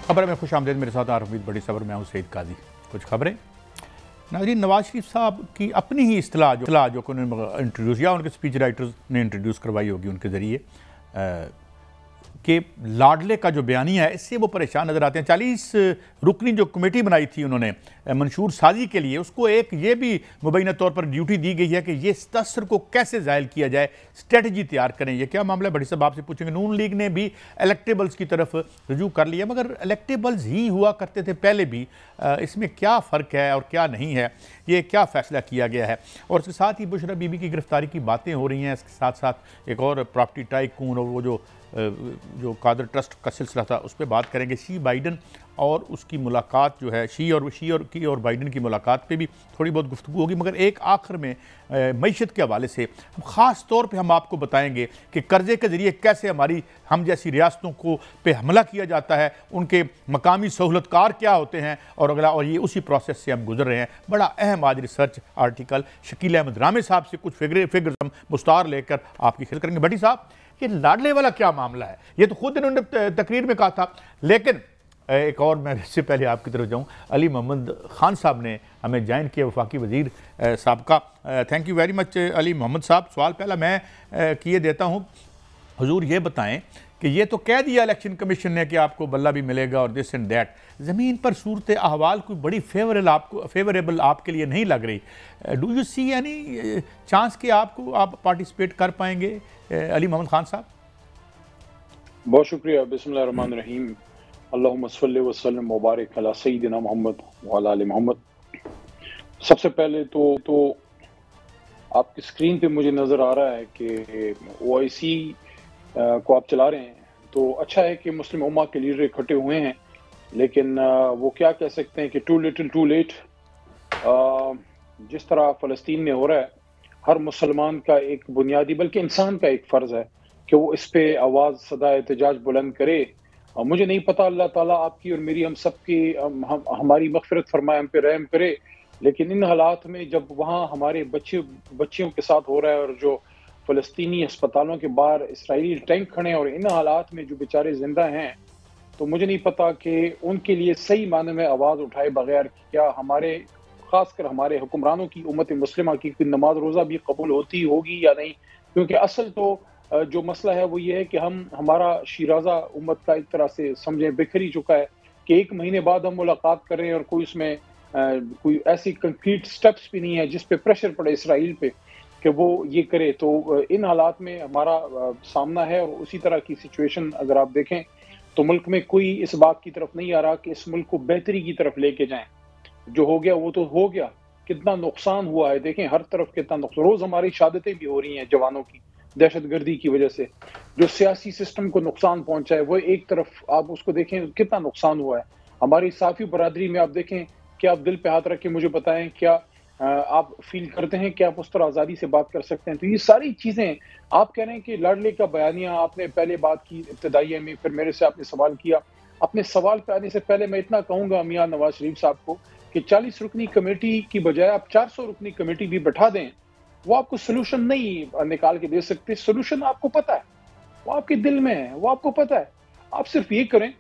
खबर में खुश आमदेद। मेरे साथ आरफीद बड़ी सबर, मैं हूँ सईद काजी। कुछ खबरें नाज़रीन, नवाज शरीफ साहब की अपनी ही इस्तिलाह जो उन्होंने इंट्रोड्यूस या उनके स्पीच राइटर्स ने इंट्रोड्यूस करवाई होगी उनके ज़रिए कि लाडले का जो बयानिया है इससे वो परेशान नज़र आते हैं। 40 रुकनी जो कमेटी बनाई थी उन्होंने मंशूर साजी के लिए, उसको एक ये भी मुबैना तौर पर ड्यूटी दी गई है कि ये तसर को कैसे ज़ायल किया जाए, स्ट्रेटजी तैयार करें। ये क्या मामला है बड़ी साहब, आपसे पूछेंगे। नून लीग ने भी इलेक्टेबल्स की तरफ रजू कर लिया, मगर इलेक्टेबल्स ही हुआ करते थे पहले भी। इसमें क्या फ़र्क है और क्या नहीं है, ये क्या फ़ैसला किया गया है। और इसके साथ ही बुशरा बीबी की गिरफ्तारी की बातें हो रही हैं। इसके साथ साथ एक और प्रॉपर्टी टाइकून और वो जो कादर ट्रस्ट का सिलसिला था उस पर बात करेंगे। शी बाइडन और उसकी मुलाकात जो है, शी और बाइडन की मुलाकात पे भी थोड़ी बहुत गुफ्तगू होगी। मगर एक आखिर में मईशत के हवाले से ख़ास तौर पे हम आपको बताएंगे कि कर्ज़े के ज़रिए कैसे हम जैसी रियासतों को पे हमला किया जाता है, उनके मकामी सहूलतकार क्या होते हैं और ये उसी प्रोसेस से हम गुजर रहे हैं। बड़ा अहम आज रिसर्च आर्टिकल शकील अहमद रामे साहब से कुछ फिगर्स हम मुस्तार लेकर आपकी खिल करेंगे। भट्टी साहब, ये लाडले वाला क्या मामला है? ये तो खुद इन्होंने तकरीर में कहा था, लेकिन एक और मैं इससे पहले आपकी तरफ जाऊं, अली मोहम्मद खान साहब ने हमें ज्वाइन किया, वफाकी वजीर साहब का। Thank you very much Ali Mohammad साहब। सवाल पहला मैं किए देता हूं, हुजूर ये बताएं कि ये तो कह दिया इलेक्शन कमीशन ने कि आपको बल्ला भी मिलेगा और दिस एंड दैट, ज़मीन पर सूरत अहवाल कोई बड़ी फेवरेबल आपके लिए नहीं लग रही। Do you see any chance कि आप पार्टिसिपेट कर पाएंगे अली मोहम्मद खान साहब? बहुत शुक्रिया। बिस्मिल्लाहिर्रहमानिर्रहीम। अल्लाहुम्मा सल्लि व सल्लिम व बारिक अला सय्यिदिना मोहम्मद व अला आलि मोहम्मद। सबसे पहले तो आपकी स्क्रीन पे मुझे नज़र आ रहा है कि ओआईसी को आप चला रहे हैं, तो अच्छा है कि मुस्लिम उम्मा के लीडर इकट्ठे हुए हैं, लेकिन वो क्या कह सकते हैं कि टू लिटिल टू लेट। जिस तरह फ़लस्तीन में हो रहा है, हर मुसलमान का एक बुनियादी बल्कि इंसान का एक फ़र्ज़ है कि वो इस पे आवाज़ सदा एहतजाज बुलंद करे। मुझे नहीं पता, अल्लाह ताला आपकी और मेरी हम सब की हमारी मग़फ़िरत फरमाए, हम पे रहम करे, लेकिन इन हालात में जब वहाँ हमारे बच्चियों के साथ हो रहा है और जो फ़लस्तीनी अस्पतालों के बाहर इसराइली टैंक खड़े हैं और इन हालात में जो बेचारे जिंदा हैं, तो मुझे नहीं पता कि उनके लिए सही माने में आवाज़ उठाए बगैर क्या ख़ासकर हमारे हुक्मरानों की उम्मत मुस्लिमा की नमाज रोज़ा भी कबूल होती होगी या नहीं। क्योंकि असल तो जो मसला है वो ये है कि हमारा शिराज़ा उम्मत का एक तरह से समझें बिखर ही चुका है कि 1 महीने बाद हम मुलाकात कर रहे हैं और कोई उसमें कोई ऐसी कंक्रीट स्टेप्स भी नहीं है जिस पे प्रेशर पड़े इसराइल पे कि वो ये करे। तो इन हालात में हमारा सामना है। और उसी तरह की सिचुएशन अगर आप देखें तो मुल्क में कोई इस बात की तरफ नहीं आ रहा कि इस मुल्क को बेहतरी की तरफ लेके जाएं। जो हो गया वो तो हो गया, कितना नुकसान हुआ है देखें, हर तरफ कितना नुकसान। रोज हमारी शहादतें भी हो रही हैं जवानों की दहशतगर्दी की वजह से। जो सियासी सिस्टम को नुकसान पहुंचा है वो एक तरफ आप उसको देखें कितना नुकसान हुआ है। हमारी साफी बरादरी में आप देखें कि आप दिल पे हाथ रख के मुझे बताएं, क्या आप फील करते हैं कि आप उस तरह आज़ादी से बात कर सकते हैं? तो ये सारी चीज़ें आप कह रहे हैं कि लाडले का बयानिया, आपने पहले बात की इब्तदाइया में, फिर मेरे से आपने सवाल किया। अपने सवाल पे आने से पहले मैं इतना कहूँगा मियां नवाज शरीफ साहब को कि 40 रुकनी कमेटी की बजाय आप 400 रुकनी कमेटी भी बैठा दें, वो आपको सोल्यूशन नहीं निकाल के दे सकते। सोल्यूशन आपको पता है, वो आपके दिल में है, वो आपको पता है। आप सिर्फ ये करें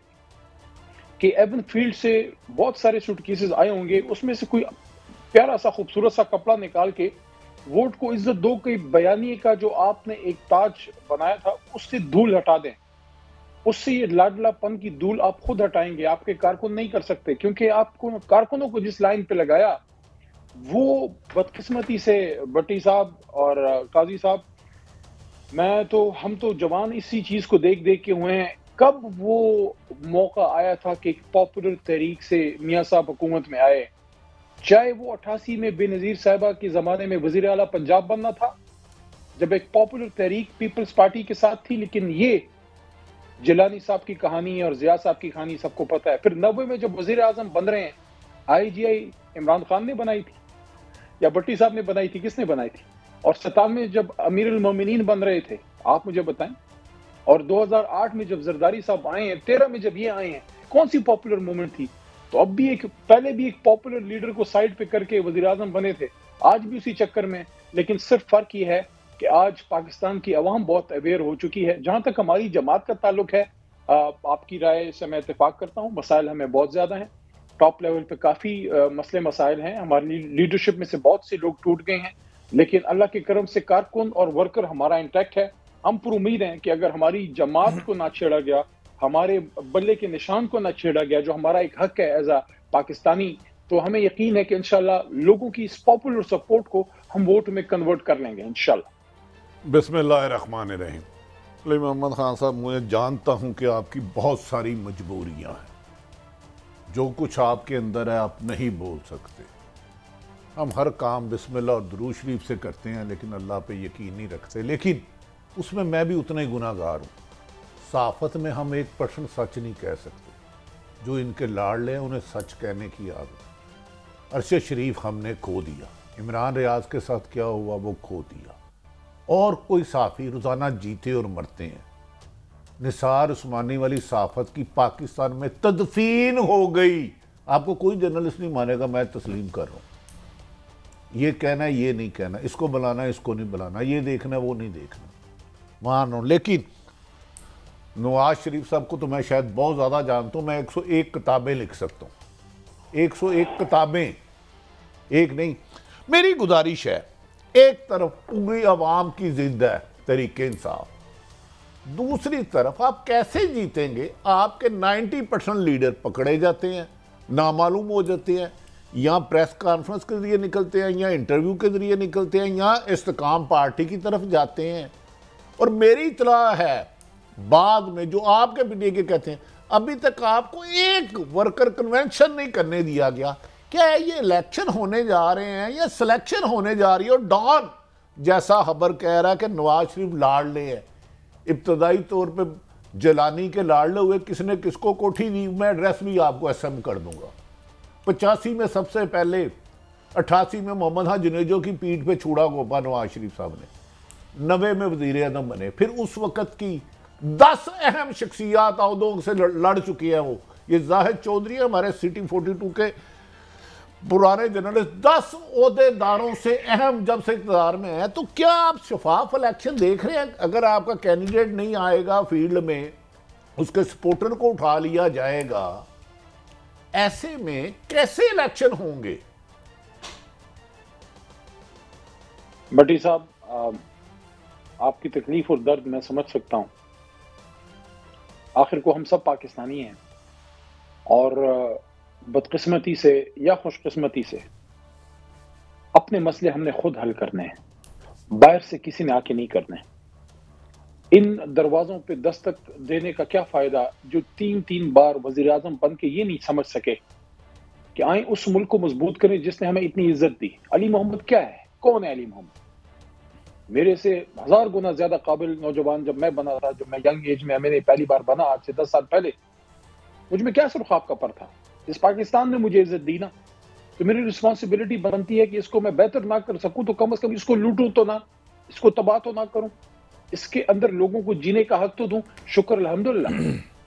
कि एवन फील्ड से बहुत सारे सूटकेसेस आए होंगे, उसमें से कोई प्यारा सा खूबसूरत सा कपड़ा निकाल के वोट को इज्जत दो के बयानिए का जो आपने एक ताज बनाया था उससे धूल हटा दें। उससे ये लाडलापन की धूल आप खुद हटाएंगे, आपके कारकुन नहीं कर सकते। क्योंकि आपको कारकुनों को जिस लाइन पे लगाया वो बदकिस्मती से भट्टी साहब और काजी साहब, हम तो जवान इसी चीज को देख देख के हुए हैं। कब वो मौका आया था कि एक पॉपुलर तहरीक से मियां साहब हुकूमत में आए, चाहे वो 88 में बेनजीर साहिबा के जमाने में वजीर आला पंजाब बनना था जब एक पॉपुलर तहरीक पीपल्स पार्टी के साथ थी, लेकिन ये जिलानी साहब की कहानी और जिया साहब की कहानी सबको पता है। फिर 90 में जब वजीर आजम बन रहे हैं, IGI इमरान खान ने बनाई थी या भट्टी साहब ने बनाई थी, किसने बनाई थी? और 97 में जब अमीर उल मोमिनीन बन रहे थे, आप मुझे बताएं। और 2008 में जब जरदारी साहब आए हैं, 13 में जब ये आए हैं, कौन सी पॉपुलर मूवमेंट थी? तो अब भी पहले भी एक पॉपुलर लीडर को साइड पे करके वजीर आजम बने थे, आज भी उसी चक्कर में। लेकिन सिर्फ फर्क ये है कि आज पाकिस्तान की अवाम बहुत अवेयर हो चुकी है। जहां तक हमारी जमात का ताल्लुक है, आपकी राय से मैं इत्तेफाक करता हूँ, मसाइल हमें बहुत ज़्यादा हैं, टॉप लेवल पे काफ़ी मसले मसाइल हैं, हमारी लीडरशिप में से बहुत से लोग टूट गए हैं, लेकिन अल्लाह के करम से कारकुन और वर्कर हमारा इंटैक्ट है। हम पर उम्मीद हैं कि अगर हमारी जमात को ना छेड़ा गया, हमारे बल्ले के निशान को ना छेड़ा गया, जो हमारा एक हक है एज़ अ पाकिस्तानी, तो हमें यकीन है कि इंशाल्लाह लोगों की इस पॉपुलर सपोर्ट को हम वोट में कन्वर्ट कर लेंगे इंशाल्लाह। बिस्मिल्लाहिर्रहमानिर्रहीम। अली मोहम्मद खान साहब, मुझे जानता हूं कि आपकी बहुत सारी मजबूरियां हैं, जो कुछ आपके अंदर है आप नहीं बोल सकते। हम हर काम बिस्मिल्लाह और दुरूद शरीफ से करते हैं, लेकिन अल्लाह पे यकीन नहीं रखते। लेकिन उसमें मैं भी उतना ही गुनाहगार हूँ। साफत में हम 1% सच नहीं कह सकते। जो इनके लाडले हैं उन्हें सच कहने की आदत। अरशद शरीफ हमने खो दिया, इमरान रियाज के साथ क्या हुआ वो खो दिया, और कोई साफ़ी रोज़ाना जीते और मरते हैं। निसार उस्मानी वाली साफत की पाकिस्तान में तदफीन हो गई। आपको कोई जर्नलिस्ट नहीं मानेगा, मैं तस्लीम कर रहा हूँ। ये कहना है, ये नहीं कहना, इसको बुलाना, इसको नहीं बुलाना, ये देखना, वो नहीं देखना, मान रहा हूँ। लेकिन नवाज शरीफ साहब को तो मैं शायद बहुत ज़्यादा जानता हूँ। मैं 101 किताबें लिख सकता हूँ, 101 किताबें, एक नहीं। मेरी गुजारिश है, एक तरफ पूरी आवाम की जिद है तरीके इंसाफ, दूसरी तरफ आप कैसे जीतेंगे? आपके 90% लीडर पकड़े जाते हैं, नामालूम हो जाते हैं, या प्रेस कॉन्फ्रेंस के जरिए निकलते हैं, या इंटरव्यू के जरिए निकलते हैं, या इस्तेकाम पार्टी की तरफ जाते हैं। और मेरी इत्तला है बाद में जो आपके पीटीए के कहते हैं, अभी तक आपको एक वर्कर कन्वेंशन नहीं करने दिया गया। क्या है ये इलेक्शन होने जा रहे हैं या सिलेक्शन होने जा रही है? और डॉन जैसा खबर कह रहा है कि नवाज शरीफ लाडले हैं। इब्तदाई तौर पे जलानी के लाडले हुए, किसने किसको कोठी दी, मैं एड्रेस भी आपको एसएम कर दूंगा। 85 में सबसे पहले, 88 में मोहम्मद खान जुनेजो की पीठ पे छुड़ा गोपा नवाज शरीफ साहब ने, 90 में वजीर आज़म बने। फिर उस वक़्त की 10 अहम शख्सियात अहदों से लड़ चुकी है वो। ये जाहिद चौधरी हमारे सिटी 42 के पुराने जर्नलिस्ट, 10 ओहदेदारों से अहम जब से इक़्तिदार में है। तो क्या आप शफाफ इलेक्शन देख रहे हैं? अगर आपका कैंडिडेट नहीं आएगा फील्ड में, उसके सपोर्टर को उठा लिया जाएगा, ऐसे में कैसे इलेक्शन होंगे? भट्टी साहब, आपकी तकलीफ और दर्द मैं समझ सकता हूं। आखिर को हम सब पाकिस्तानी हैं, और बदकिस्मती से या खुशकिस्मती से अपने मसले हमने खुद हल करने हैं, बाहर से किसी ने आके नहीं करने। इन दरवाज़ों पे दस्तक देने का क्या फ़ायदा जो 3 बार वज़ीर आज़म बन के ये नहीं समझ सके कि आए उस मुल्क को मजबूत करें जिसने हमें इतनी इज्जत दी। अली मोहम्मद क्या है? कौन है अली मोहम्मद? मेरे से 1000 गुना ज़्यादा काबिल नौजवान जब मैं बना था, जब मैं यंग एज में मैंने पहली बार बना आज से 10 साल पहले, मुझ में क्या सुरखाब का पर था? इस पाकिस्तान ने मुझे इज्जत दी ना, तो मेरी रिस्पॉन्सिबिलिटी बनती है कि इसको मैं बेहतर ना कर सकूं तो कम से कम इसको लूटूं तो ना, इसको तबाह तो ना करूं, इसके अंदर लोगों को जीने का हक तो दूं। शुक्र अल्हम्दुलिल्लाह,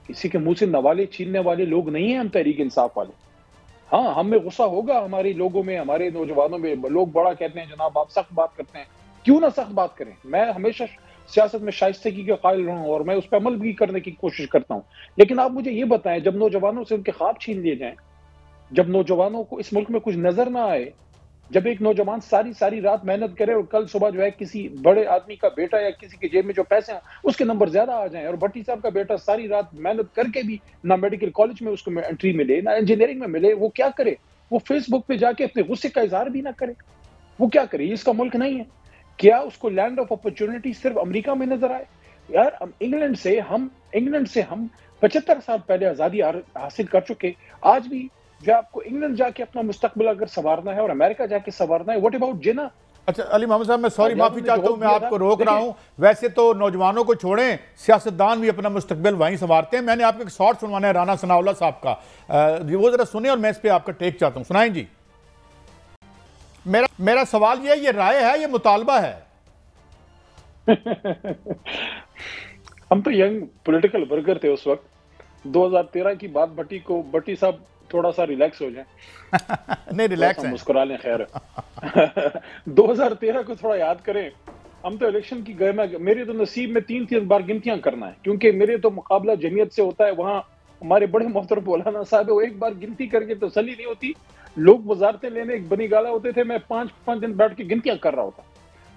किसी के मुंह से नवाले छीनने वाले लोग नहीं हैं हम तहरीक इंसाफ वाले। हाँ, हमें गुस्सा होगा, हमारे लोगों में, हमारे नौजवानों में लोग बड़ा कहते हैं जनाब आप सख्त बात करते हैं। क्यों ना सख्त बात करें? मैं हमेशा सियासत में शाइस्तगी का कायल रहा हूं और मैं उस पर अमल भी करने की कोशिश करता हूं। लेकिन आप मुझे ये बताएं, जब नौजवानों से उनके ख्वाब छीन लिए जाएं, जब नौजवानों को इस मुल्क में कुछ नजर ना आए, जब एक नौजवान सारी रात मेहनत करे और कल सुबह जो है किसी बड़े आदमी का बेटा या किसी के जेब में जो पैसे हैं उसके नंबर ज्यादा आ जाएं, और भट्टी साहब का बेटा सारी रात मेहनत करके भी ना मेडिकल कॉलेज में उसको एंट्री मिले, ना इंजीनियरिंग में मिले, वो क्या करे? वो फेसबुक पे जाके अपने गुस्से का इजहार भी ना करे। वो क्या करे? इसका मुल्क नहीं है क्या? उसको लैंड ऑफ अपॉर्चुनिटी सिर्फ अमेरिका में नजर आए? यार, इंग्लैंड से हम 75 साल पहले आजादी हासिल कर चुके। आज भी जो आपको इंग्लैंड जाके अपना मुस्तकबिल अगर संवारना है और अमेरिका जाके संवारना है, व्हाट अबाउट जिना? अच्छा अली मोहम्मद साहब, मैं सॉरी माफी चाहता हूं, मैं आपको रोक रहा हूं। वैसे तो नौजवानों को छोड़ें, सियासतदान भी अपना मुस्तकबिल वहीं संवारते हैं। मैंने आपको एक शॉर्ट सुनवाना है राना सनाउल्लाह साहब का, वो जरा सुने और मैं इस पर आपका टेक चाहता हूं। सुनाएं जी। मेरा सवाल ये राय है, ये मुतालबा है? हम तो यंग पॉलिटिकल वर्कर थे उस वक्त। 2013 की बात, भट्टी साहब थोड़ा सा रिलैक्स हो जाए। नहीं, रिलैक्स है, मुस्कुरा लें। खैर 2013 को थोड़ा याद करें। हम तो इलेक्शन की गर्मा, मेरे तो नसीब में 3-3 बार गिनतियां करना है, क्योंकि मेरे तो मुकाबला जमीयत से होता है। वहां हमारे बड़े मोहतरम मौलाना साहब है, वो एक बार गिनती करके तसल्ली नहीं होती। लोग वजारतें लेने एक बनी गाला होते थे, मैं 5-5 दिन बैठ के गिनतियां कर रहा होता।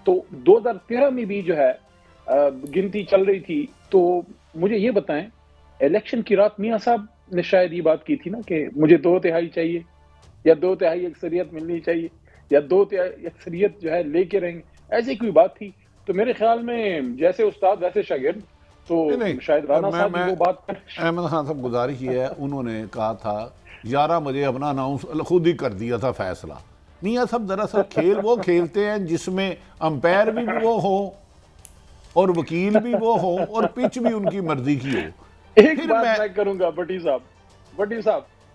तो 2013 में भी जो है गिनती चल रही थी। तो मुझे ये बताएं, इलेक्शन की रात मियां साहब ने शायद ये बात की थी ना कि मुझे 2/3 चाहिए, या 2/3 अक्सरियत मिलनी चाहिए, या 2/3 अक्सरियत जो है लेके रहेंगे, ऐसी कोई बात थी। तो मेरे ख्याल में जैसे उस्ताद वैसे शागिर्द, तो नहीं, शायद राना साहब वो बात कर। अहमद खान साहब गुजारिश ये है, उन्होंने कहा था 11 बजे अपना अनाउंस खुद ही कर दिया था फैसला। मियाँ साहब दरअसल खेल वो खेलते हैं जिसमें अंपायर भी वो हो और वकील भी वो हो और पिच भी उनकी मर्जी की हो। एक बात मैं करूंगा भट्टी साहब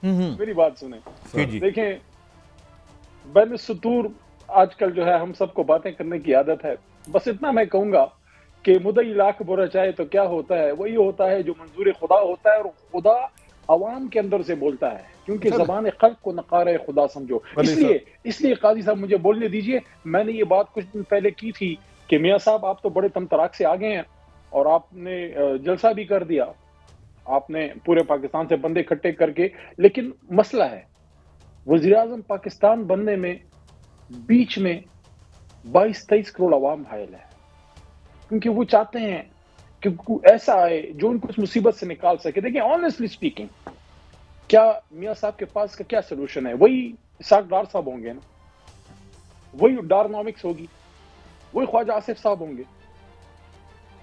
मेरी बात सुने। देखें, बैन सुतूर आजकल जो है हम सबको बातें करने की आदत है। बस इतना मैं कहूंगा कि मुदई लाख बुरा चाहे तो क्या होता है, वही होता है जो मंजूर खुदा होता है, और खुदा अवाम के अंदर से बोलता है, क्योंकि ज़बान खल्क को नकार खुदा समझो। इसलिए काजी साहब मुझे बोलने दीजिए। मैंने ये बात कुछ दिन पहले की थी कि मियाँ साहब आप तो बड़े तमतराक से आ गए हैं और आपने जलसा भी कर दिया, आपने पूरे पाकिस्तान से बंदे इकट्ठे करके, लेकिन मसला है वज़ीर आज़म पाकिस्तान बनने में बीच में 22-23 करोड़ अवाम हायल है, क्योंकि वो चाहते हैं कि ऐसा आए जो उनको इस मुसीबत से निकाल सके। देखिए, ऑनेस्टली स्पीकिंग, क्या मियाँ साहब के पास का क्या सोल्यूशन है? वही इसाक डार साहब होंगे ना, वही डारनॉमिक्स होगी, वही ख्वाजा आसिफ साहब होंगे,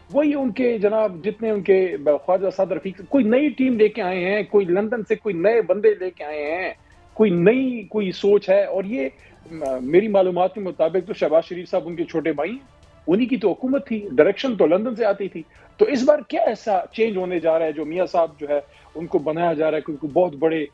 वही उनके जनाब जितने उनके ख्वाजा सादर रफीक, कोई नई टीम लेके आए हैं, कोई लंदन से कोई नए बंदे लेके आए हैं, कोई सोच है। और ये मेरी मालूमात के मुताबिक तो शहबाज शरीफ साहब उनके छोटे भाई, उन्हीं की तो हुकूमत थी, डायरेक्शन तो लंदन से आती थी। तो इस बार क्या ऐसा चेंज होने जा रहा है जो मियाँ साहब जो है उनको बनाया जा रहा है, क्योंकि बहुत बड़े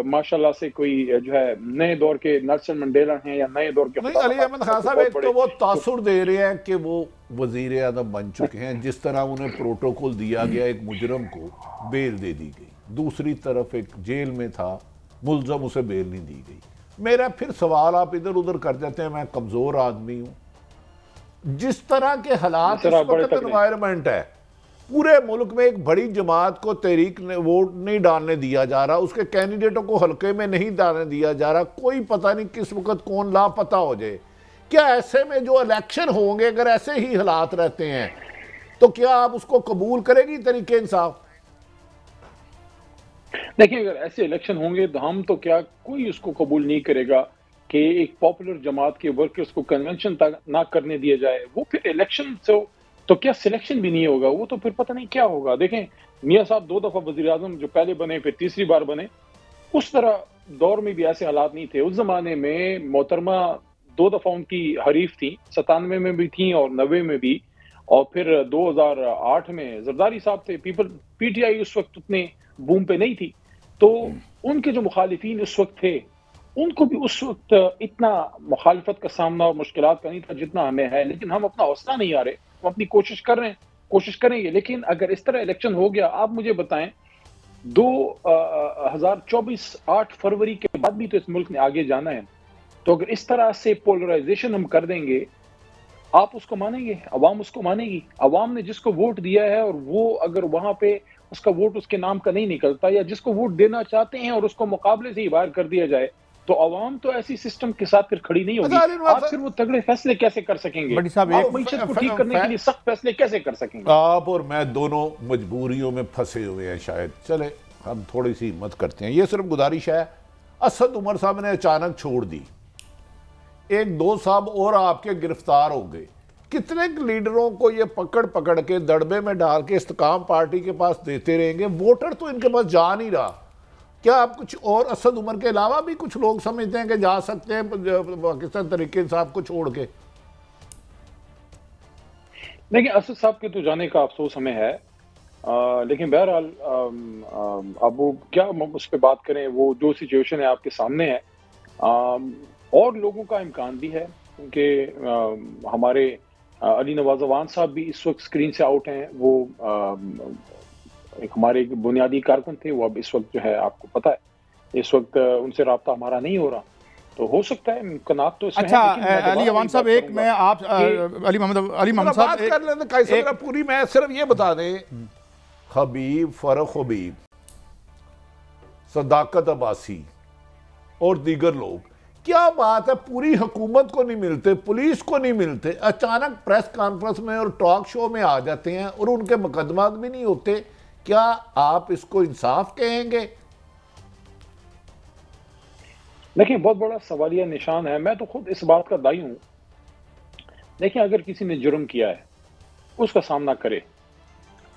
माशाल्लाह से कोई जो है नए दौर के नेल्सन मंडेला हैं या नए दौर के नहीं, अली अहमद खान साहब एक तो वो तासुर दे रहे हैं कि वो वजीर आज़म बन चुके हैं, जिस तरह उन्हें प्रोटोकॉल दिया गया, एक मुजरम को बेल दे दी गई, दूसरी तरफ एक जेल में था मुलजम, उसे बेल नहीं दी गई। मेरा फिर सवाल आप इधर उधर कर देते हैं, मैं कमजोर आदमी हूं, जिस तरह के हालात इस वक्त एनवायरमेंट है, पूरे मुल्क में एक बड़ी जमात को तहरीक ने वोट नहीं डालने दिया जा रहा, उसके कैंडिडेटों को हल्के में नहीं डालने दिया जा रहा, कोई पता नहीं किस वक्त कौन लापता हो जाए। क्या ऐसे में जो इलेक्शन होंगे, अगर ऐसे ही हालात रहते हैं, तो क्या आप उसको कबूल करेगी तरीके इंसाफ? देखिए, अगर ऐसे इलेक्शन होंगे तो हम तो क्या, कोई उसको कबूल नहीं करेगा कि एक पॉपुलर जमात के वर्कर्स को कन्वेंशन तक ना करने दिया जाए। वो फिर इलेक्शन से तो क्या सिलेक्शन भी नहीं होगा, वो तो फिर पता नहीं क्या होगा। देखें, मियाँ साहब 2 दफा वजीर आजम जो पहले बने फिर तीसरी बार बने, उस तरह दौर में भी ऐसे हालात नहीं थे। उस जमाने में मोहतरमा 2 दफा उनकी हरीफ थी, 97 में भी थी और 90 में भी, और फिर 2008 में जरदारी साहब थे। पीटीआई उस वक्त उतने बूम पे नहीं थी, तो उनके जो मुखालिफिन उस वक्त थे, उनको भी उस वक्त इतना मुखालफत का सामना और मुश्किलात का नहीं था जितना हमें है। लेकिन हम अपना हौसला नहीं आ रहे, हम अपनी कोशिश कर रहे हैं, कोशिश करेंगे। लेकिन अगर इस तरह इलेक्शन हो गया, आप मुझे बताएं 2024 8 फरवरी के बाद भी तो इस मुल्क ने आगे जाना है, तो अगर इस तरह से पोलराइजेशन हम कर देंगे, आप उसको मानेंगे? अवाम उसको मानेगी? अवाम ने जिसको वोट दिया है और वो अगर वहां पे उसका वोट उसके नाम का नहीं निकलता, या जिसको वोट देना चाहते हैं और उसको मुकाबले से ही बाहर कर दिया जाए, तो अवाम तो ऐसी सिस्टम के साथ फिर खड़ी नहीं होगी। आप फिर वो तगड़े फैसले कैसे कर सकेंगे? आप मईशत को ठीक करने के लिए सख्त फैसले कैसे कर सकेंगे? आप और मैं दोनों मजबूरियों में फंसे हुए हैं शायद। चले, हम थोड़ी सी हिम्मत करते हैं। ये सिर्फ गुजारिश है, असद उमर साहब ने अचानक छोड़ दी, 1-2 साहब और आपके गिरफ्तार हो गए। कितने लीडरों को ये पकड़ पकड़ के दड़बे में डाल के इस्तेकाम पार्टी के पास देते रहेंगे? वोटर तो इनके पास जा नहीं रहा। क्या आप कुछ और असद उमर के अलावा भी कुछ लोग समझते हैं कि जा सकते हैं पाकिस्तान तरीके इंसाफ को छोड़ के? देखिए, असद साहब के तो जाने का अफसोस हमें है, लेकिन बहरहाल अब वो क्या उस पर बात करें, वो जो सिचुएशन है आपके सामने है। और लोगों का इम्कान भी है, क्योंकि हमारे अली नवाज अवान साहब भी इस वक्त स्क्रीन से आउट हैं। वो एक हमारे बुनियादी कारकुन थे, वो अब इस वक्त जो है आपको पता है, इस वक्त उनसे राब्ता हमारा नहीं हो रहा। तो हो सकता है इम्कानात तो इसमें अच्छा है, अली अवान साहब, एक मैं आप अली मोहम्मद साहब कर लेते कैसे मेरा पूरी, मैं सिर्फ ये बता दें, हबीब, फरख हबीब, सदाकत अब्बासी और दीगर लोग, क्या बात है, पूरी हुकूमत को नहीं मिलते, पुलिस को नहीं मिलते, अचानक प्रेस कॉन्फ्रेंस में और टॉक शो में आ जाते हैं और उनके मुकदमात भी नहीं होते। क्या आप इसको इंसाफ कहेंगे? देखिए, बहुत बड़ा सवालिया निशान है। मैं तो खुद इस बात का दाई हूं। देखिए, अगर किसी ने जुर्म किया है उसका सामना करे,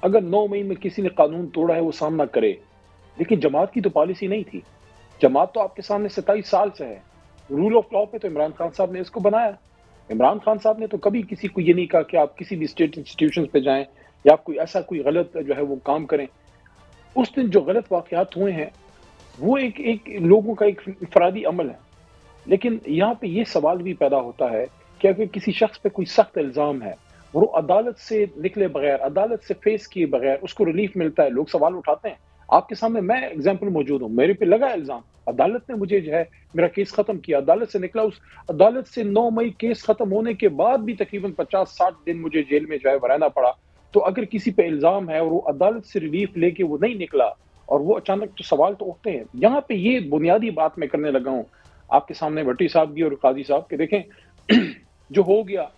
अगर 9 मई में किसी ने कानून तोड़ा है वो सामना करे। लेकिन जमात की तो पॉलिसी नहीं थी। जमात तो आपके सामने 27 साल से है। रूल ऑफ लॉ पे तो इमरान खान साहब ने इसको बनाया। इमरान खान साहब ने तो कभी किसी को ये नहीं कहा कि आप किसी भी स्टेट इंस्टीट्यूशन पे जाएं या आप कोई ऐसा कोई गलत जो है वो काम करें। उस दिन जो गलत वाकयात हुए हैं वो एक लोगों का एक इफरादी अमल है। लेकिन यहाँ पे ये सवाल भी पैदा होता है कि अगर किसी शख्स पे कोई सख्त इल्जाम है, वो अदालत से निकले बगैर, अदालत से फेस किए बगैर उसको रिलीफ मिलता है, लोग सवाल उठाते हैं। आपके सामने मैं एग्जाम्पल मौजूद हूँ, मेरे पे लगा इल्जाम, अदालत ने मुझे जो है मेरा केस खत्म किया, अदालत से निकला। उस अदालत से 9 मई केस खत्म होने के बाद भी तकरीबन 50-60 दिन मुझे जेल में जो है रहना पड़ा। तो अगर किसी पे इल्जाम है और वो अदालत से रिलीफ लेके वो नहीं निकला और वो अचानक तो सवाल तो उठते हैं। यहाँ पे ये बुनियादी बात मैं करने लगा हूँ आपके सामने, भट्टी साहब की और काजी साहब के। देखें, जो हो गया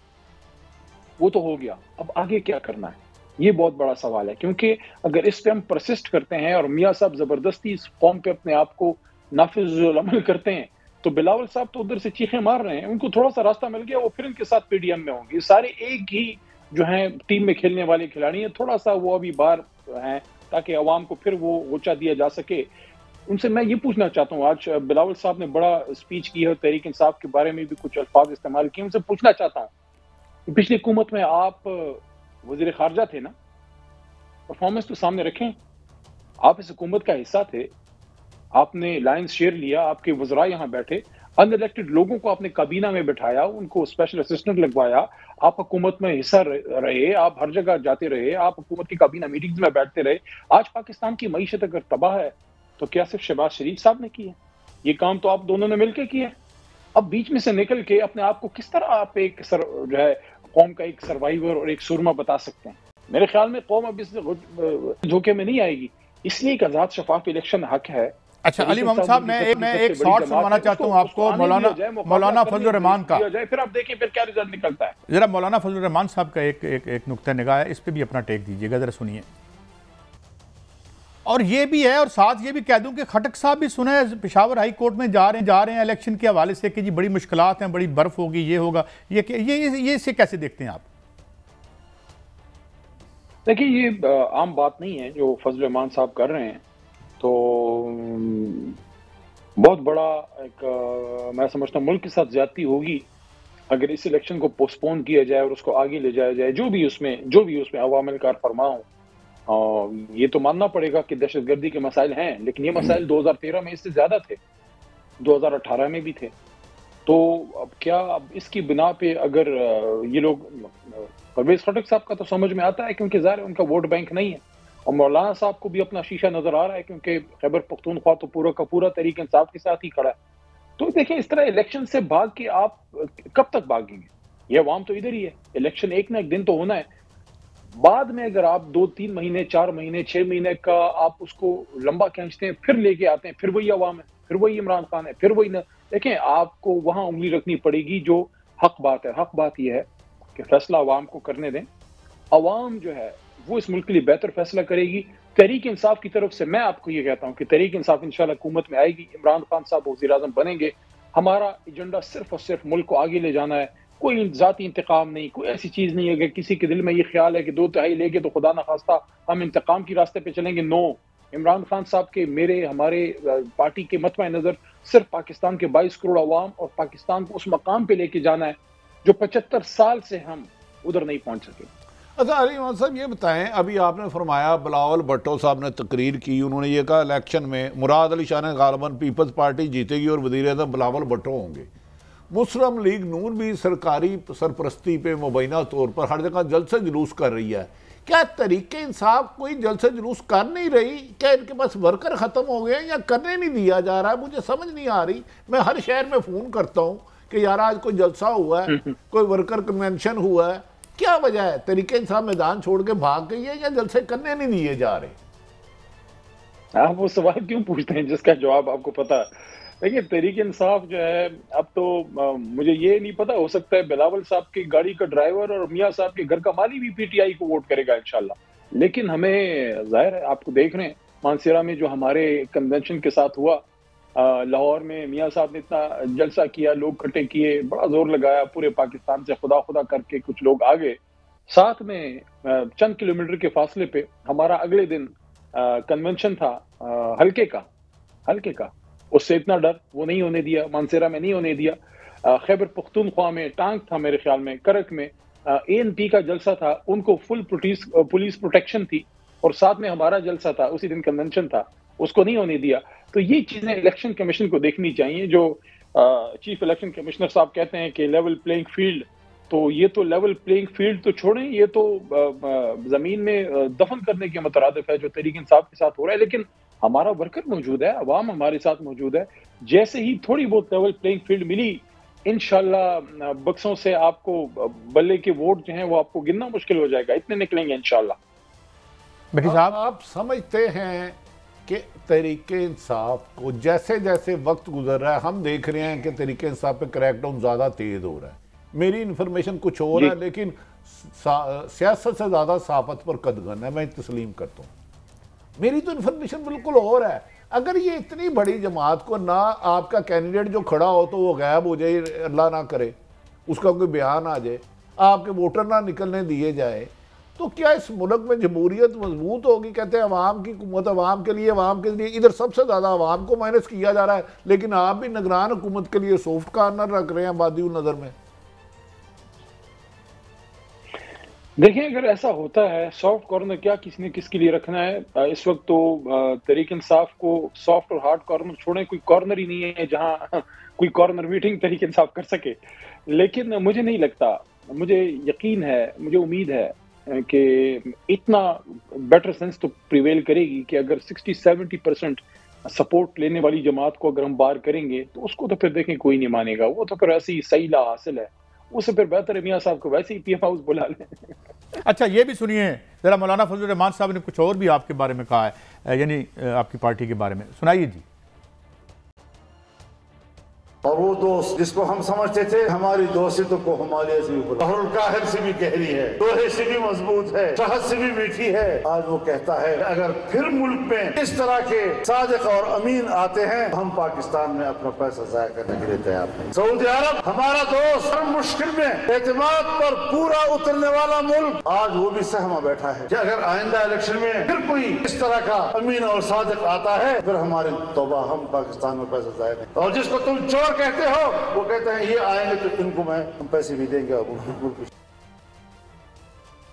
वो तो हो गया, अब आगे क्या करना है, ये बहुत बड़ा सवाल है। क्योंकि अगर इस पे हम परसिस्ट करते हैं और मियाँ साहब जबरदस्ती इस कौम पे अपने आप को नाफिजुल अमल करते हैं, तो बिलावल साहब तो उधर से चीखें मार रहे हैं, उनको थोड़ा सा रास्ता मिल गया, वो फिर इनके साथ पीडीएम में होंगे। सारे एक ही जो है टीम में खेलने वाले खिलाड़ी हैं, थोड़ा सा वो अभी बाहर हैं ताकि अवाम को फिर वो ऊंचा दिया जा सके। उनसे मैं ये पूछना चाहता हूँ, आज बिलावल साहब ने बड़ा स्पीच की है, तहरीक इंसाफ के बारे में भी कुछ अल्फाज इस्तेमाल किए। उनसे पूछना चाहता हूँ, पिछली हुकूमत में आप वजीर खारजा थे ना, परफॉर्मेंस तो सामने रखें, आप इस हुकूमत का हिस्सा थे, आपने लायंस शेयर लिया, आपके वज़रा यहाँ बैठे, अनइलेक्टेड लोगों को आपने काबीना में बिठाया, उनको स्पेशल असिस्टेंट लगवाया, आप हुकूमत में हिस्सा रहे, आप हर जगह जाते रहे, आप हुकूमत की काबीना मीटिंग्स में बैठते रहे। आज पाकिस्तान की मईशत अगर तबाह है तो क्या सिर्फ शहबाज शरीफ साहब ने की है? ये काम तो आप दोनों ने मिलकर किया। अब बीच में से निकल के अपने आप को किस तरह आप एक जो है कौम का एक सर्वाइवर और एक सुरमा बता सकते हैं? मेरे ख्याल में कौम अब इस धोखे में नहीं आएगी। इसलिए एक आजाद शफाफ इलेक्शन हक है। अच्छा अली मोहम्मद साहब, मैं एक शॉर्ट सुनवाना चाहता हूँ आपको मौलाना फजलुर रहमान का, फिर आप देखिए फिर क्या रिजल्ट निकलता है। जरा मौलाना फजलुर रहमान साहब का एक नुक्ता निगाह है, इस पे भी अपना टेक दीजिएगा, जरा सुनिए। और ये भी है, और साथ ये भी कह दूं कि खटक साहब भी सुना है पेशावर हाई कोर्ट में जा रहे हैं इलेक्शन के हवाले से कि जी बड़ी मुश्किलात हैं, बड़ी बर्फ होगी, ये होगा, ये इसे कैसे देखते हैं आप? देखिए, ये आम बात नहीं है जो फजल रहमान साहब कर रहे हैं। तो बहुत बड़ा एक मैं समझता हूँ मुल्क के साथ ज्यादती होगी अगर इस इलेक्शन को पोस्टपोन किया जाए और उसको आगे ले जाया जाए। जो भी उसमें अवामिल कार फरमा हो, ये तो मानना पड़ेगा कि दहशतगर्दी के मसाइल हैं, लेकिन ये मसाइल 2013 में इससे ज्यादा थे, 2018 में भी थे। तो अब क्या, अब इसकी बिना पे अगर ये लोग, परवेज खटक साहब का तो समझ में आता है क्योंकि ज़ाहिर उनका वोट बैंक नहीं है, और मौलाना साहब को भी अपना शीशा नजर आ रहा है क्योंकि खैबर पख्तूनख्वा तो पूरा का पूरा तहरीक इंसाफ के साथ ही खड़ा है। तो देखिए, इस तरह इलेक्शन से भाग के आप कब तक भागेंगे? ये अवाम तो इधर ही है, इलेक्शन एक ना एक दिन तो होना है। बाद में अगर आप 2-3 महीने, 4 महीने, 6 महीने का आप उसको लंबा खींचते हैं, फिर लेके आते हैं, फिर वही अवाम है, फिर वही इमरान खान है, फिर वही न, देखें आपको वहां उंगली रखनी पड़ेगी। जो हक बात है, हक बात यह है कि फैसला अवाम को करने दें। अवाम जो है वो इस मुल्क के लिए बेहतर फैसला करेगी। तहरीक इंसाफ की तरफ से मैं आपको ये कहता हूँ कि तहरीक इंसाफ इंशाल्लाह हुकूमत में आएगी, इमरान खान साहब वज़ीर-ए-आज़म बनेंगे। हमारा एजेंडा सिर्फ और सिर्फ मुल्क को आगे ले जाना है, कोई जाती इंतकाम नहीं, कोई ऐसी चीज नहीं है कि किसी के दिल में ये ख्याल है कि 2/3 लेके तो खुदा ना खास्ता हम इंतकाम की रास्ते पे चलेंगे। नो, इमरान खान साहब के, मेरे, हमारे पार्टी के मतवा नजर सिर्फ पाकिस्तान के 22 करोड़ अवाम और पाकिस्तान को उस मकाम पे लेके जाना है जो 75 साल से हम उधर नहीं पहुंच सके। अच्छा अली मोहम्मद साहब, ये बताएं, अभी आपने फरमाया बिलावल भुट्टो साहब ने तकरीर की, उन्होंने ये कहा इलेक्शन में मुराद अली शाह ने गालिबन पीपल्स पार्टी जीतेगी और वज़ीर-ए-आज़म बिलावल भुट्टो होंगे। मुस्लिम लीग नून भी सरकारी सरपरस्ती पे मुबैना तौर पर हर जगह जलसे जुलूस कर रही है। क्या तरीके इंसाफ कोई जलसे जुलूस कर नहीं रही? क्या इनके पास वर्कर ख़त्म हो गए या करने नहीं दिया जा रहा है? मुझे समझ नहीं आ रही। मैं हर शहर में फ़ोन करता हूँ कि यार आज कोई जलसा हुआ है, कोई वर्कर कन्वेंशन हुआ है, क्या वजह है? तरीके इंसाफ मैदान छोड़ के भाग गई है या जलसे करने नहीं दिए जा रहे? आप वो सवाल क्यों पूछते हैं जिसका जवाब आपको पता है? देखिए, तहरीक इंसाफ जो है, अब तो मुझे ये नहीं पता, हो सकता है बिलावल साहब की गाड़ी का ड्राइवर और मियाँ साहब के घर का माली भी पीटीआई को वोट करेगा इंशाल्लाह। लेकिन हमें जाहिर है, आपको देख रहे हैं मानसेरा में जो हमारे कन्वेंशन के साथ हुआ, लाहौर में मियाँ साहब ने इतना जलसा किया, लोग इकट्ठे किए, बड़ा जोर लगाया, पूरे पाकिस्तान से खुदा खुदा करके कुछ लोग आ गए। साथ में चंद किलोमीटर के फासले पे हमारा अगले दिन कन्वेंशन था हल्के का। उससे इतना डर वो नहीं होने दिया, मानसेरा में नहीं होने दिया। खैबर पख्तूनख्वा में टांग था, मेरे ख्याल में करक में ANP का जलसा था, उनको फुल पुलिस प्रोटेक्शन थी, और साथ में हमारा जलसा था, उसी दिन कन्वेंशन था, उसको नहीं होने दिया। तो ये चीजें इलेक्शन कमीशन को देखनी चाहिए। जो चीफ इलेक्शन कमिश्नर साहब कहते हैं कि लेवल प्लेइंग फील्ड, तो ये तो लेवल प्लेइंग फील्ड तो छोड़ें, ये तो जमीन में दफन करने के मुतरादिफ है जो तहरीक इंसाफ के साथ हो रहा है। लेकिन हमारा वर्कर मौजूद है, अवाम हमारे साथ मौजूद है। जैसे ही थोड़ी बहुत लेवल प्लेइंग फील्ड मिली, इंशाल्लाह बक्सों से आपको बल्ले के वोट जो हैं वो आपको गिनना मुश्किल हो जाएगा, इतने निकलेंगे इंशाल्लाह। भट्टी साहब, आप समझते हैं कि तहरीके इंसाफ को जैसे जैसे वक्त गुजर रहा है, हम देख रहे हैं कि तहरीके इंसाफ पे क्रैकडाउन ज़्यादा तेज़ हो रहा है। मेरी इन्फॉर्मेशन कुछ और है, लेकिन सियासत से ज़्यादा सहाफ़त पर कदगन है, मैं तस्लीम करता हूँ। मेरी तो इन्फॉर्मेशन बिल्कुल और है। अगर ये इतनी बड़ी जमात को ना आपका कैंडिडेट जो खड़ा हो तो वो गायब हो जाए, अल्लाह ना करे उसका कोई बयान आ जाए, आपके वोटर ना निकलने दिए जाए, तो क्या इस मुल्क में जमहूरियत मजबूत होगी? कहते हैं अवाम की हुकूमत, अवाम के लिए। इधर सबसे ज़्यादा अवाम को माइनस किया जा रहा है, लेकिन आप भी निगरान हुकूमत के लिए सॉफ्ट कॉर्नर रख रहे हैं बादी नज़र में। देखिए, अगर ऐसा होता है, सॉफ्ट कॉर्नर क्या किसने किसके लिए रखना है? इस वक्त तो तहरीक इंसाफ को सॉफ्ट और हार्ड कॉर्नर छोड़े कोई कॉर्नर ही नहीं है जहां कोई कॉर्नर मीटिंग तहरीक इंसाफ कर सके। लेकिन मुझे नहीं लगता, मुझे यकीन है, मुझे उम्मीद है कि इतना बेटर सेंस तो प्रिवेल करेगी कि अगर 60-70% सपोर्ट लेने वाली जमात को अगर हम बार करेंगे तो उसको तो फिर देखें कोई नहीं मानेगा, वो तो फिर ऐसे ही सही ला हासिल है। उससे फिर बेहतर है मियाँ साहब को वैसे ही पीएम हाउस बुला लें। अच्छा ये भी सुनिए जरा, मौलाना फजलुर रहमान साहब ने कुछ और भी आपके बारे में कहा है, यानी आपकी पार्टी के बारे में, सुनाइए जी। और वो दोस्त जिसको हम समझते थे हमारी दोस्ती को हिमालय से भी ऊपर, काहिर से भी गहरी है, लोहे से भी मजबूत है, शहद से भी मीठी है, आज वो कहता है अगर फिर मुल्क में इस तरह के सादिक और अमीन आते हैं, हम पाकिस्तान में अपना पैसा जाया करने के लिए तैयार हैं। सऊदी अरब हमारा दोस्त, हर मुश्किल में एतमाद पर पूरा उतरने वाला मुल्क, आज वो भी सहमा बैठा है कि अगर आइंदा इलेक्शन में फिर कोई इस तरह का अमीन और सादिक आता है, फिर हमारी तौबा, हम पाकिस्तान में पैसा जाया नहीं। और जिसको तुम चोर कहते हो, वो कहते हैं ये आएंगे तो इनको हम पैसे भी देंगे।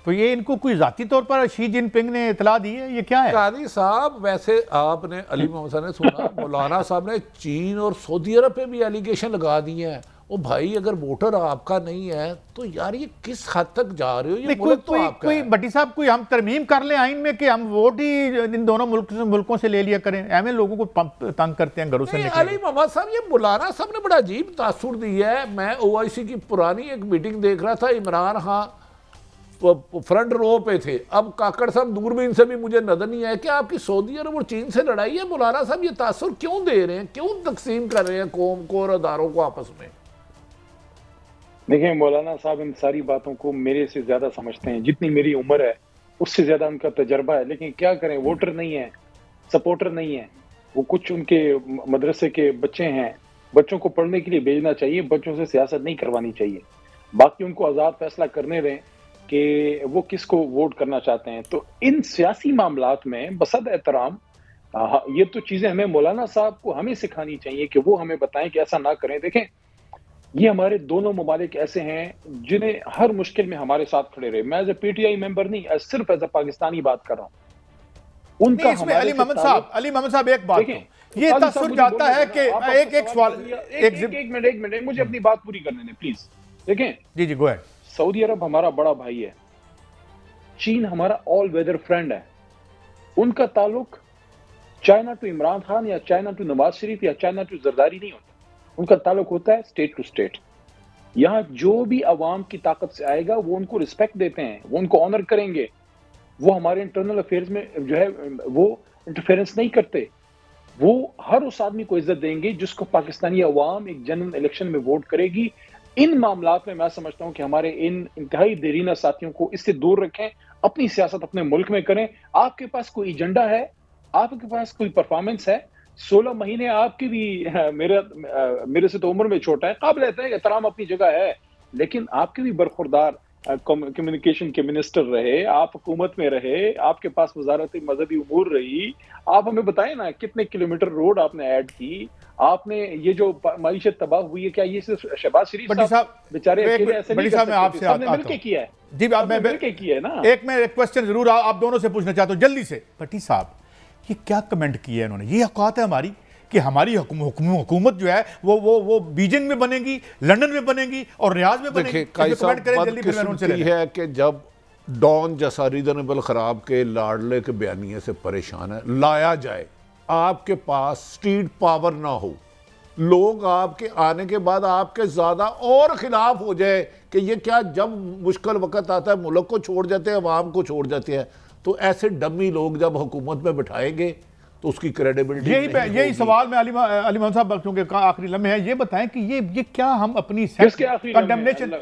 तो ये इनको कोई जाती तौर पर शी जिनपिंग ने इतला दी है, ये क्या है? कादी साहब, वैसे आपने अली मोहम्मद साहब ने सुना, मौलाना साहब ने चीन और सऊदी अरब पे भी एलिगेशन लगा दिए हैं। ओ भाई, अगर वोटर आपका नहीं है तो यार ये किस हद तक जा रहे हो? ये मुल्क तो आपका है। भट्टी साहब, कोई हम तरमीम कर ले आइन में कि हम वोट ही इन दोनों मुल्कों से ले लिया करें, ऐसे लोगों को तंग करते हैं घरों से निकले। अली मोहम्मद साहब, ये मौलाना साहब ने बड़ा अजीब तासुर दिया है। मैं OIC की पुरानी एक मीटिंग देख रहा था, इमरान खान फ्रंट रो पे थे, अब काकड़ साहब दूरबीन से भी मुझे नजर नहीं आया। क्या आपकी सऊदी अरब और चीन से लड़ाई है? मौलाना साहब ये तासुर क्यों दे रहे हैं, क्यों तकसीम कर रहे हैं कौम को और अदारों को आपस में? देखिए, मौलाना साहब इन सारी बातों को मेरे से ज्यादा समझते हैं, जितनी मेरी उम्र है उससे ज्यादा उनका तजर्बा है। लेकिन क्या करें, वोटर नहीं है, सपोर्टर नहीं है। वो कुछ उनके मदरसे के बच्चे हैं, बच्चों को पढ़ने के लिए भेजना चाहिए, बच्चों से सियासत नहीं करवानी चाहिए। बाकी उनको आज़ाद फैसला करने दें कि वो किसको वोट करना चाहते हैं। तो इन सियासी मामलात में बसद एहतराम ये तो चीज़ें हमें मौलाना साहब को हमें सिखानी चाहिए कि वो हमें बताएं कि ऐसा ना करें। देखें, ये हमारे दोनों ममालिक ऐसे हैं जिन्हें हर मुश्किल में हमारे साथ खड़े रहे। मैं एज ए PTI मेंबर नहीं, सिर्फ एज ए पाकिस्तानी बात कर रहा हूँ। उनका इसमें अली मोहम्मद साहब एक बात, ये तसुर जाता है कि एक सवाल, एक मिनट मुझे अपनी बात पूरी करने दें प्लीज। देखें जी गो अहेड। सऊदी अरब हमारा बड़ा भाई है, चीन हमारा ऑल वेदर फ्रेंड है। उनका ताल्लुक चाइना टू इमरान खान या चाइना टू नवाज शरीफ या चाइना टू जरदारी नहीं होता, उनका ताल्लुक होता है स्टेट टू स्टेट। यहाँ जो भी अवाम की ताकत से आएगा वो उनको रिस्पेक्ट देते हैं, वो उनको ऑनर करेंगे, वो हमारे इंटरनल अफेयर्स में जो है वो इंटरफेरेंस नहीं करते। वो हर उस आदमी को इज्जत देंगे जिसको पाकिस्तानी अवाम एक जनरल इलेक्शन में वोट करेगी। इन मामलात में मैं समझता हूं कि हमारे इन इंतहाई देरीना साथियों को इससे दूर रखें, अपनी सियासत अपने मुल्क में करें। आपके पास कोई एजेंडा है, आपके पास कोई परफॉर्मेंस है, 16 महीने आपकी भी मेरे से तो उम्र में छोटा है, काबिल एहतराम अपनी जगह है, लेकिन आपके भी बरखुरदार कम्युनिकेशन के मिनिस्टर रहे, आप हुकूमत में रहे, आपके पास वजारत मजहबी उमूर रही। आप हमें बताएं ना कितने किलोमीटर रोड आपने ऐड की, आपने ये जो मईशत तबाह हुई है, क्या ये सिर्फ शहबाज शरीफ साहब बेचारे अकेले ऐसे नहीं कर सकते? सबने मिलके किया है जी। मैं मिलके किया है ना। एक मैं क्वेश्चन जरूर आप दोनों से पूछना चाहता हूं जल्दी से। भट्टी साहब ये क्या कमेंट किया है इन्होंने? ये औकात है हमारी कि हमारी हुकूमत जो है वो बीजिंग में बनेगी, लंदन में बनेगी और रियाज में बनेगी? बदकिस्मती है कि जब डॉन जैसा रीजनेबल खराब के लाडले के बयानिए से परेशान है, लाया जाए, आपके पास स्ट्रीट पावर ना हो, लोग आपके आने के बाद आपके ज्यादा और खिलाफ हो जाए कि ये क्या, जब मुश्किल वक्त आता है मुल्क को छोड़ जाते हैं, अवाम को छोड़ जाते हैं, तो ऐसे डमी लोग जब हुकूमत में बिठाएंगे तो उसकी क्रेडिबिलिटी यही सवाल में अली मोहम्मद साहब क्योंकि आखिरी लम्हे है, ये बताएं कि ये क्या हम अपनी कंडेमनेशन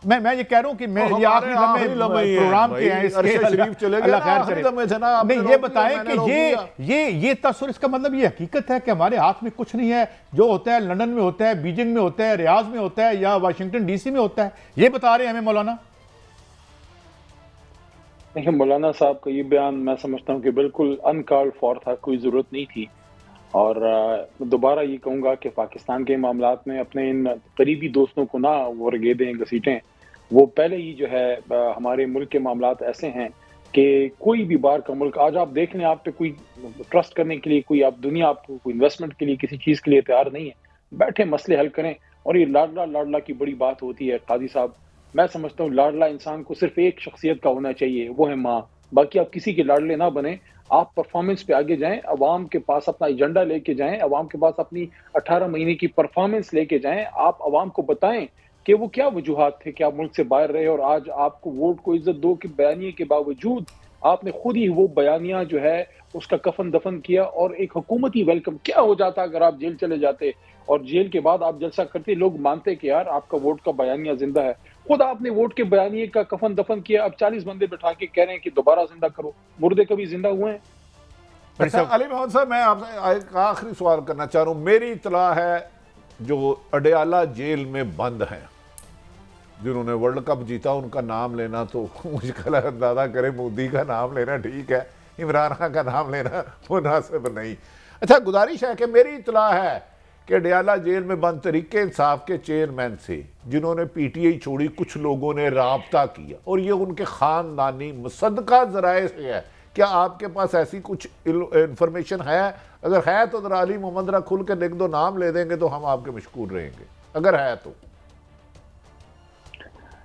मैं ये कह रहा हूं कि मैं ये आखिरी लम्हे प्रोग्राम के हैं, अल्लाह खैर करे। नहीं, ये बताएं कि ये तस्वीर, इसका मतलब ये हकीकत है कि हमारे हाथ में कुछ नहीं है, जो होता है लंदन में होता है, बीजिंग में होता है, रियाज में होता है या वाशिंगटन डीसी में होता है, ये बता रहे हैं हमें मौलाना? देखिए, मौलाना साहब का ये बयान मैं समझता हूँ कि बिल्कुल अनकॉल्ड फॉर था, कोई ज़रूरत नहीं थी। और दोबारा ये कहूँगा कि पाकिस्तान के मामलात में अपने इन करीबी दोस्तों को ना वो रगेदें घसीटें। वो पहले ही जो है हमारे मुल्क के मामलात ऐसे हैं कि कोई भी बाहर का मुल्क, आज आप देख लें, आप पे कोई ट्रस्ट करने के लिए कोई, आप दुनिया आपको कोई इन्वेस्टमेंट के लिए किसी चीज़ के लिए तैयार नहीं है। बैठे मसले हल करें। और ये लाडला की बड़ी बात होती है काजी साहब, मैं समझता हूँ लाडला इंसान को सिर्फ एक शख्सियत का होना चाहिए, वो है माँ। बाकी आप किसी के लाडले ना बने, आप परफॉर्मेंस पे आगे जाएं, अवाम के पास अपना एजेंडा लेके जाएं, अवाम के पास अपनी 18 महीने की परफॉर्मेंस लेके जाएं। आप अवाम को बताएं कि वो क्या वजूहात थे कि आप मुल्क से बाहर रहे और आज आपको वोट को इज्जत दो के बयानिए के बावजूद आपने खुद ही वो बयानिया जो है उसका कफन दफन किया। और एक हुकूमती वेलकम क्या हो जाता अगर आप जेल चले जाते और जेल के बाद आप जलसा करते, लोग मानते कि यार आपका वोट का बयानिया जिंदा है। खुद आपने वोट के बयानिए का कफन दफन किया, अब 40 बंदे बैठा के कह रहे हैं कि दोबारा जिंदा करो। मुर्दे कभी जिंदा हुए हैं? अच्छा अली मोहम्मद साहब, मैं आपसे एक आखिरी सवाल करना चाह रहा हूँ। मेरी इतला है जो अडयाला जेल में बंद हैं, जिन्होंने वर्ल्ड कप जीता, उनका नाम लेना तो मुश्किल है, अंदाजा करें। मोदी का नाम लेना ठीक है, इमरान खान का नाम लेना मुनासिब नहीं। अच्छा, गुजारिश है कि मेरी इतला है कि अडयाला जेल में बंद तरीके इंसाफ के चेयरमैन से, जिन्होंने पीटीआई छोड़ी, कुछ लोगों ने राब्ता किया और ये उनके खानदानी मुसद्दका जराए से है। क्या आपके पास ऐसी कुछ इंफॉर्मेशन है? अगर है तो जरा अली मोहम्मद जरा खुल के लिख दो, नाम ले देंगे तो हम आपके मशकूर रहेंगे, अगर है तो।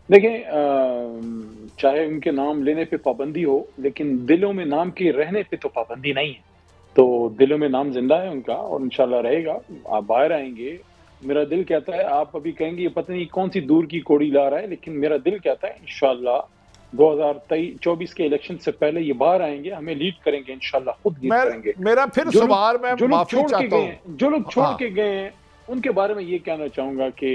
देखें, चाहे उनके नाम लेने पे पाबंदी हो, लेकिन दिलों में नाम के रहने पे तो पाबंदी नहीं है। तो दिलों में नाम जिंदा है उनका और इंशाल्लाह रहेगा। आप बाहर आएंगे, मेरा दिल कहता है, आप अभी कहेंगे पता नहीं कौन सी दूर की कोड़ी ला रहा है, लेकिन मेरा दिल कहता है इंशाल्लाह 2024 के इलेक्शन से पहले ये बाहर आएंगे, हमें लीड करेंगे इंशाल्लाह, खुद लीड करेंगे। मेरा फिर सवाल, मैं माफी चाहता हूं, जो लोग छोड़ के गए हैं उनके बारे में ये कहना चाहूंगा कि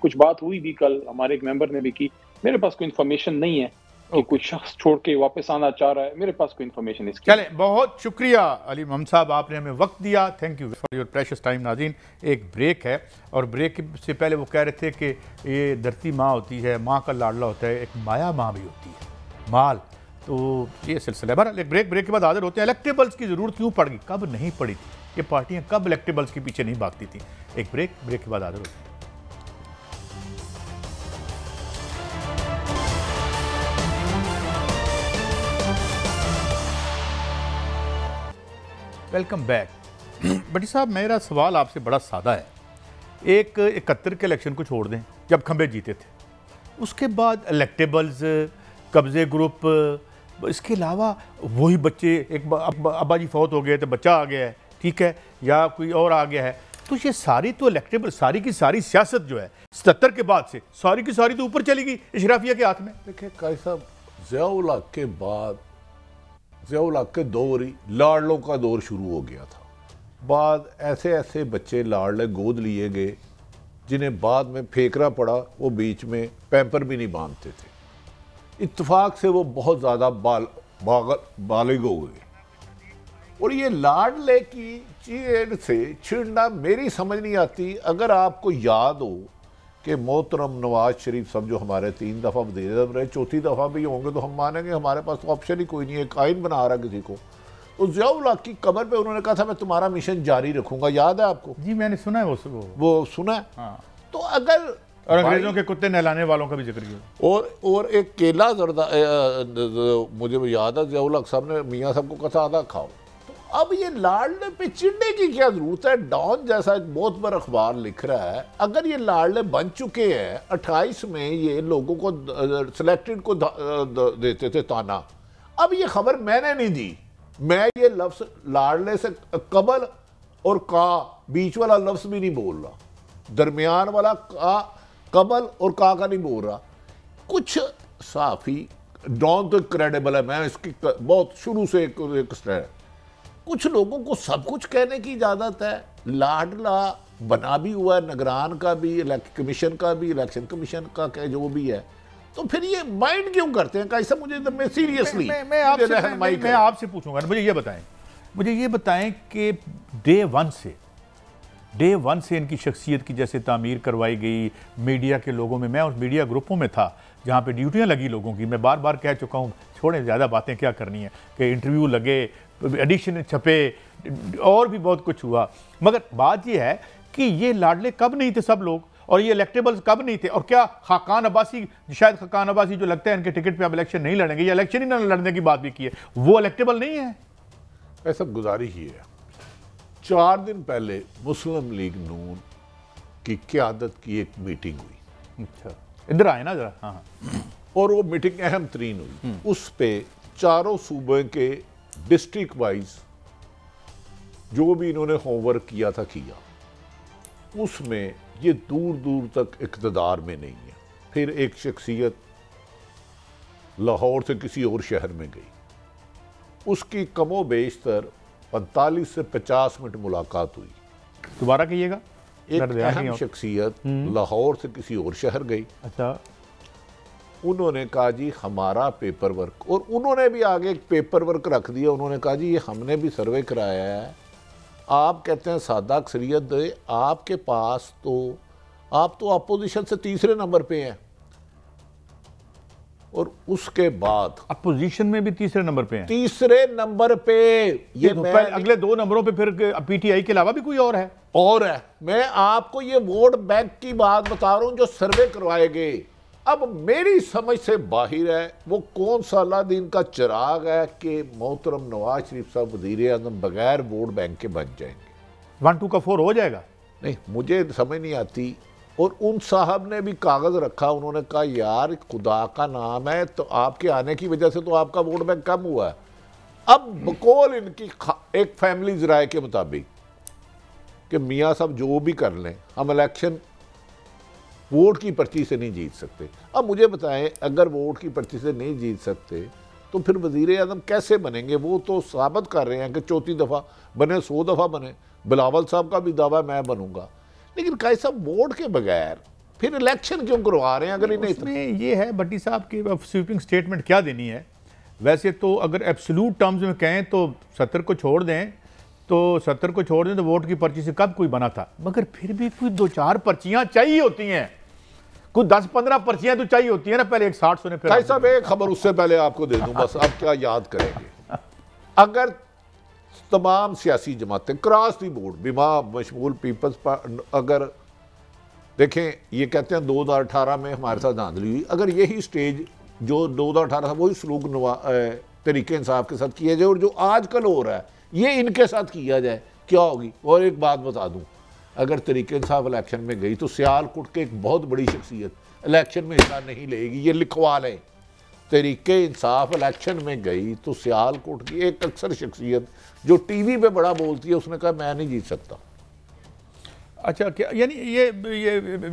कुछ बात हुई भी कल, हमारे एक मेंबर ने भी की। मेरे पास कोई इन्फॉर्मेशन नहीं है कि कोई शख्स छोड़ के वापस आना चाह रहा है, मेरे पास कोई इन्फॉर्मेशन इसकी। चलें, बहुत शुक्रिया अली मोहम्मद साहब, आपने हमें वक्त दिया। Thank you for your precious time. नाज़रीन, एक ब्रेक है और ब्रेक से पहले वो कह रहे थे कि ये धरती माँ होती है, माँ का लाडला होता है, एक माया माँ भी होती है, माल। तो ये सिलसिला बहरहाल एक ब्रेक के बाद हाजिर होते हैं। इलेक्टेबल्स की ज़रूरत क्यों पड़ गई, कब नहीं पड़ी थी ये पार्टियाँ, कब इलेक्टेबल्स के पीछे नहीं भागती थी? एक ब्रेक के बाद हाजिर होते हैं। Welcome back. भट्टी साहब, मेरा सवाल आपसे बड़ा सादा है। 71 के इलेक्शन को छोड़ दें, जब खंबे जीते थे, उसके बाद इलेक्टेबल्स कब्ज़े ग्रुप, इसके अलावा वही बच्चे, एक अब्बा जी फौत हो गए तो बच्चा आ गया है, ठीक है, या कोई और आ गया है, तो ये सारी तो इलेक्टेबल, सारी की सारी सियासत जो है 77 के बाद से सारी की सारी तो ऊपर चली गई इशराफिया के हाथ में। देखिए काई साहब, ज़िया-उल हक के बाद ज़िया-उल हक के दौर ही लाड़लों का दौर शुरू हो गया था। बाद ऐसे ऐसे बच्चे लाड़ले गोद लिए गए जिन्हें बाद में फेंकना पड़ा, वो बीच में पैम्पर भी नहीं बांधते थे। इत्तेफाक से वो बहुत ज़्यादा बालिग हो गए, और ये लाडले की चेन से छिड़ना मेरी समझ नहीं आती। अगर आपको याद हो कि मोहतरम नवाज शरीफ साहब जो हमारे 3 दफ़ा वज़ीर-ए-आज़म रहे, 4थी दफ़ा भी होंगे तो हम मानेंगे, हमारे पास तो ऑप्शन ही कोई नहीं है, आइन बना रहा किसी को। तो ज़िया-उल हक की कब्र पे उन्होंने कहा था मैं तुम्हारा मिशन जारी रखूंगा, याद है आपको? जी मैंने सुना है वो सुना है। हाँ। तो अगर और अंग्रेजों के कुत्ते नहलाने वालों का भी जिक्र किया, और एक केला जरदा मुझे याद है ज़िया-उल हक साहब ने मियाँ साहब को कहा आधा खाओ। तो अब ये लाडले पे चिढ़ने की क्या जरूरत है? डॉन जैसा एक बहुत बड़ा अखबार लिख रहा है, अगर ये लाडले बन चुके हैं, 28 में ये लोगों को सिलेक्टेड को देते थे ताना, अब ये खबर मैंने नहीं दी, मैं ये लफ्ज लाडले से कबल और का बीच वाला लफ्ज भी नहीं बोल रहा, दरमियान वाला का कबल और का नहीं बोल रहा। कुछ साफी डॉन तो क्रेडिबल है, मैं इसकी बहुत शुरू से एक स्टैंड, कुछ लोगों को सब कुछ कहने की इजाजत है। लाडला बना भी हुआ है, निगरान का भी, कमीशन का भी, इलेक्शन कमीशन का जो भी है, तो फिर ये माइंड क्यों करते हैं? कैसा मुझे मैं सीरियसली मैं आपसे पूछूंगा, मुझे ये बताएं कि डे वन से इनकी शख्सियत की जैसे तामीर करवाई गई, मीडिया के लोगों में, मैं उस मीडिया ग्रुपों में था जहाँ पे ड्यूटियाँ लगी लोगों की, मैं बार बार कह चुका हूँ, छोड़ें ज़्यादा बातें क्या करनी है, कि इंटरव्यू लगे, एडिशन छपे, और भी बहुत कुछ हुआ, मगर बात ये है कि ये लाडले कब नहीं थे सब लोग, और ये इलेक्टेबल्स कब नहीं थे? और क्या खाकान अब्बासी, शायद खाकान अब्बासी जो लगता है इनके टिकट पे अब इलेक्शन नहीं लड़ेंगे, या इलेक्शन ही ना लड़ने की बात भी की है, वो इलेक्टेबल नहीं है? ऐसा गुजारिश ही है। 4 दिन पहले मुस्लिम लीग नून की क़यादत की एक मीटिंग हुई। अच्छा, इधर आए ना जरा। हाँ, और वो मीटिंग अहम तरीन हुई। उस पे चारों सूबे के डिस्ट्रिक्ट वाइज जो भी इन्होंने होमवर्क किया था किया, उसमें ये दूर दूर तक इक़्तिदार में नहीं है। फिर एक शख्सियत लाहौर से किसी और शहर में गई, उसकी कमो बेशतर 45 से 50 मिनट मुलाकात हुई। दोबारा कहिएगा। एक अहम शख्सियत लाहौर से किसी और शहर गई। अच्छा, उन्होंने कहा जी हमारा पेपर वर्क, और उन्होंने भी आगे एक पेपर वर्क रख दिया, उन्होंने कहा जी ये हमने भी सर्वे कराया है, आप कहते हैं सादा अक्सरियत दे, आपके पास तो आप तो अपोजिशन से तीसरे नंबर पे हैं, और उसके बाद अपोजिशन में भी तीसरे नंबर पे हैं। तीसरे नंबर पे ये अगले 2 नंबरों पे फिर पीटीआई के अलावा भी कोई और है? और है। मैं आपको ये वोट बैंक की बात बता रहा हूं जो सर्वे करवाए गए। अब मेरी समझ से बाहर है वो कौन सा अलादीन का चिराग है कि मोहतरम नवाज शरीफ साहब वज़ीर-ए-आज़म बगैर वोट बैंक के बन जाएंगे। 1 2 का 4 हो जाएगा? नहीं, मुझे समझ नहीं आती। और उन साहब ने भी कागज़ रखा, उन्होंने कहा यार खुदा का नाम है, तो आपके आने की वजह से तो आपका वोट बैंक कम हुआ है। अब बकौल इनकी एक फैमिली राय के मुताबिक कि मियाँ साहब जो भी कर लें, हम इलेक्शन वोट की पर्ची से नहीं जीत सकते। अब मुझे बताएं, अगर वोट की पर्ची से नहीं जीत सकते तो फिर वज़ीर-ए-आज़म कैसे बनेंगे? वो तो साबित कर रहे हैं कि 4थी दफ़ा बने, 100 दफ़ा बने। बिलावल साहब का भी दावा मैं बनूंगा, लेकिन कैसा वोट के बगैर फिर इलेक्शन क्यों करवा रहे हैं? अगर इन्हें ये है भट्टी साहब की स्वीपिंग स्टेटमेंट क्या देनी है। वैसे तो अगर एब्सोल्यूट टर्म्स में कहें तो 70 को छोड़ दें, तो वोट की पर्ची से कब कोई बना था, मगर फिर भी कोई 2-4 पर्चियां चाहिए होती हैं, कुछ 10-15 पर्चियां तो चाहिए होती है ना। पहले एक 60 सुने, फिर साहब एक खबर उससे पहले आपको दे दूं बस, अब क्या याद करेंगे। अगर तमाम सियासी जमातें क्रॉस दी बोर्ड बिमा मशमूल पीपल्स अगर देखें, ये कहते हैं 2018 में हमारे साथ धांधली हुई, अगर यही स्टेज जो 2018 था वही सलूक तरीके इंसाफ के साथ किया जाए और जो आजकल हो रहा है ये इनके साथ किया जाए, क्या होगी? और एक बात बता दूं, अगर तरीके इंसाफ इलेक्शन में गई तो सियालकोट के एक बहुत बड़ी शख्सियत इलेक्शन में हिस्सा नहीं लेगी, ये लिखवा लें। तरीके इंसाफ इलेक्शन में गई तो सियालकोट की एक अक्सर शख्सियत जो टीवी पे बड़ा बोलती है, उसने कहा मैं नहीं जीत सकता। अच्छा, क्या यानी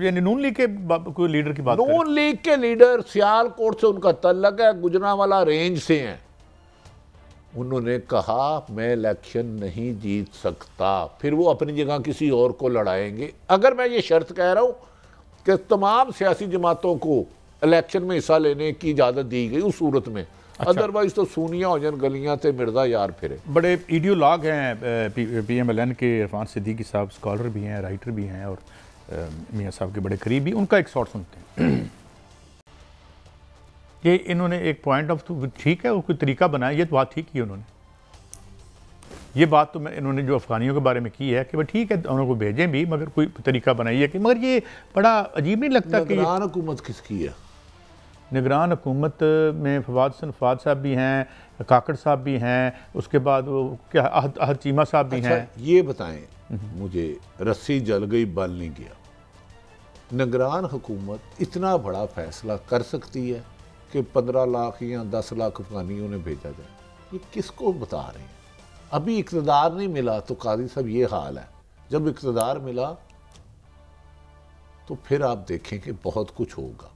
यानी नून लीग के कोई लीडर की बात? नून लीग के लीडर सियालकोट से उनका तल्लक है, गुजरांवाला रेंज से हैं। उन्होंने कहा मैं इलेक्शन नहीं जीत सकता, फिर वो अपनी जगह किसी और को लड़ाएंगे। अगर मैं ये शर्त कह रहा हूं कि तमाम सियासी जमातों को इलेक्शन में हिस्सा लेने की इजाज़त दी गई उस सूरत में, अदरवाइज तो सूनिया हो जान गलियां थे मिर्जा यार फिरे। बड़े आइडियोलॉग हैं PMLN के इरफान सिद्दीकी साहब, स्कॉलर भी हैं, राइटर भी हैं और मियाँ साहब के बड़े करीबी। उनका एक शॉट सुनते हैं। ये इन्होंने एक पॉइंट ऑफ व्यू ठीक है, वो कोई तरीका बनाया, ये तो बात ठीक की उन्होंने। ये बात तो मैं इन्होंने जो अफगानियों के बारे में की है कि भाई ठीक है उनको भेजें भी, मगर कोई तरीका बनाइए कि, मगर ये बड़ा अजीब नहीं लगता कि निगरान हुकूमत किसकी है? निगरान हुकूमत में फवाद साहब भी हैं, काकड़ साहब भी हैं, उसके बाद वो क्या अहद चीमा साहब भी हैं। ये बताएं मुझे, रस्सी जल गई बल नहीं गया। निगरान हुकूमत इतना बड़ा फैसला कर सकती है कि 15 लाख या 10 लाख अफगानियों ने भेजा जाए? ये किसको बता रहे हैं? अभी इक़्तिदार नहीं मिला तो काजी साहब ये हाल है। जब इक़्तिदार मिला तो फिर आप देखें कि बहुत कुछ होगा।